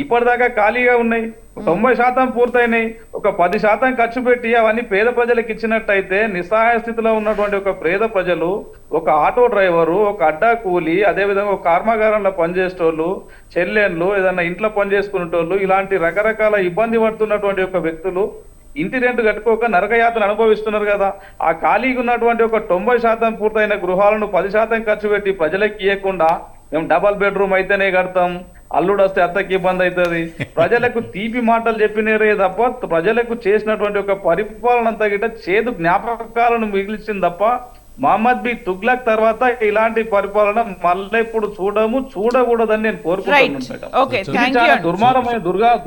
ఇప్పటిదాకా ఖాళీగా ఉన్నాయి. 90% పూర్తయినాయి. ఒక 10% ఖర్చు పెట్టి అవన్నీ పేద ప్రజలకు ఇచ్చినట్టయితే నిస్సహాయ స్థితిలో ఉన్నటువంటి ఒక పేద ప్రజలు, ఒక ఆటో డ్రైవరు, ఒక అడ్డా కూలి, అదేవిధంగా ఒక కర్మాగారంలో పనిచేసేటోళ్ళు, చెల్లెళ్ళు, ఏదన్నా ఇంట్లో పనిచేసుకునేటోళ్ళు, ఇలాంటి రకరకాల ఇబ్బంది పడుతున్నటువంటి ఒక వ్యక్తులు ఇంటి రెంట్ కట్టుకోక నరకయాతను అనుభవిస్తున్నారు కదా. ఆ ఖాళీగా ఉన్నటువంటి ఒక 90% పూర్తయిన గృహాలను 10% ఖర్చు పెట్టి ప్రజలకు ఇవ్వకుండా మేము డబల్ బెడ్రూమ్ అయితేనే కడతాం, అల్లుడు వస్తే అత్తకి ఇబ్బంది అవుతుంది, ప్రజలకు తీపి మాటలు చెప్పినారే తప్ప ప్రజలకు చేసినటువంటి ఒక పరిపాలన అంతా గిట్ట చేదు జ్ఞాపకాలను మిగిల్చింది తప్ప మహమ్మద్ బి తుగ్లక్ తర్వాత ఇలాంటి పరిపాలన మళ్ళీ ఇప్పుడు చూడకూడదని నేను కోరుకుంటున్నాను.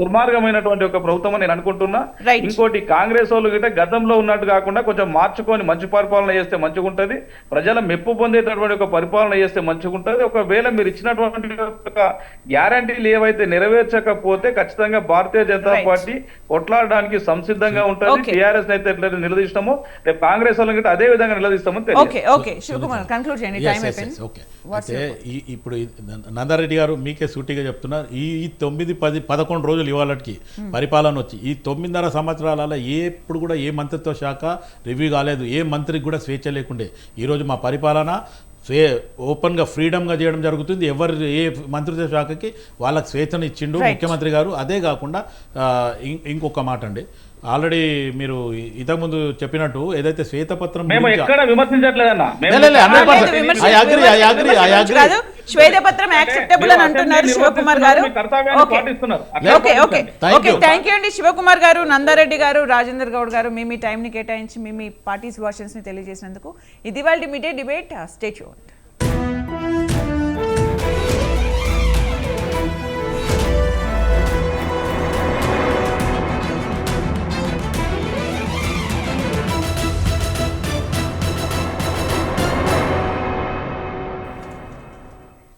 దుర్మార్గమైనటువంటి ఒక ప్రభుత్వం నేను అనుకుంటున్నా. ఇంకోటి కాంగ్రెస్ వాళ్ళు గిట్ట గతంలో ఉన్నట్టు కాకుండా కొంచెం మార్చుకొని మంచి పరిపాలన చేస్తే మంచిగా ఉంటది, ప్రజల మెప్పు పొందేటటువంటి ఒక పరిపాలన చేస్తే మంచిగా ఉంటది. ఒకవేళ మీరు ఇచ్చినటువంటి ఒక గ్యారంటీలు ఏవైతే నెరవేర్చకపోతే ఖచ్చితంగా భారతీయ జనతా పార్టీ కొట్లాడడానికి సంసిద్ధంగా ఉంటుంది. టీఆర్ఎస్ అయితే ఎట్లా నిలదీస్తామో రేపు కాంగ్రెస్ వాళ్ళని గిట్ట అదే విధంగా నిలదీస్తామో. అయితే ఇప్పుడు నందారెడ్డి గారు మీకే సూటిగా చెప్తున్నారు, ఈ 9, 10, 11 రోజులు ఇవాళకి పరిపాలన వచ్చి ఈ 9.5 సంవత్సరాలలో ఎప్పుడు కూడా ఏ మంత్రిత్వ శాఖ రివ్యూ కాలేదు, ఏ మంత్రికి కూడా స్వేచ్ఛ లేకుండే. ఈరోజు మా పరిపాలన ఓపెన్గా ఫ్రీడమ్గా చేయడం జరుగుతుంది. ఏ మంత్రిత్వ శాఖకి వాళ్ళకి స్వేచ్ఛను ఇచ్చిండు ముఖ్యమంత్రి గారు. అదే కాకుండా ఇంకొక మాట అండి, ఆల్రెడీ మీరు ఇంతకుముందు చెప్పినట్టు ఏదైతే శ్వేతపత్రం శ్వేతపత్రం యాక్సెప్టబుల్ అని అంటున్నారు శివకుమార్ గారు. థ్యాంక్ యూ అండి శివకుమార్ గారు, నందారెడ్డి గారు, రాజేందర్ గౌడ్ గారు, మీ టైంని కేటాయించి మీ పార్టీస్ వర్షన్స్ ని తెలియజేసినందుకు. ఇది వాళ్ళ డిబేట్. Stay tuned.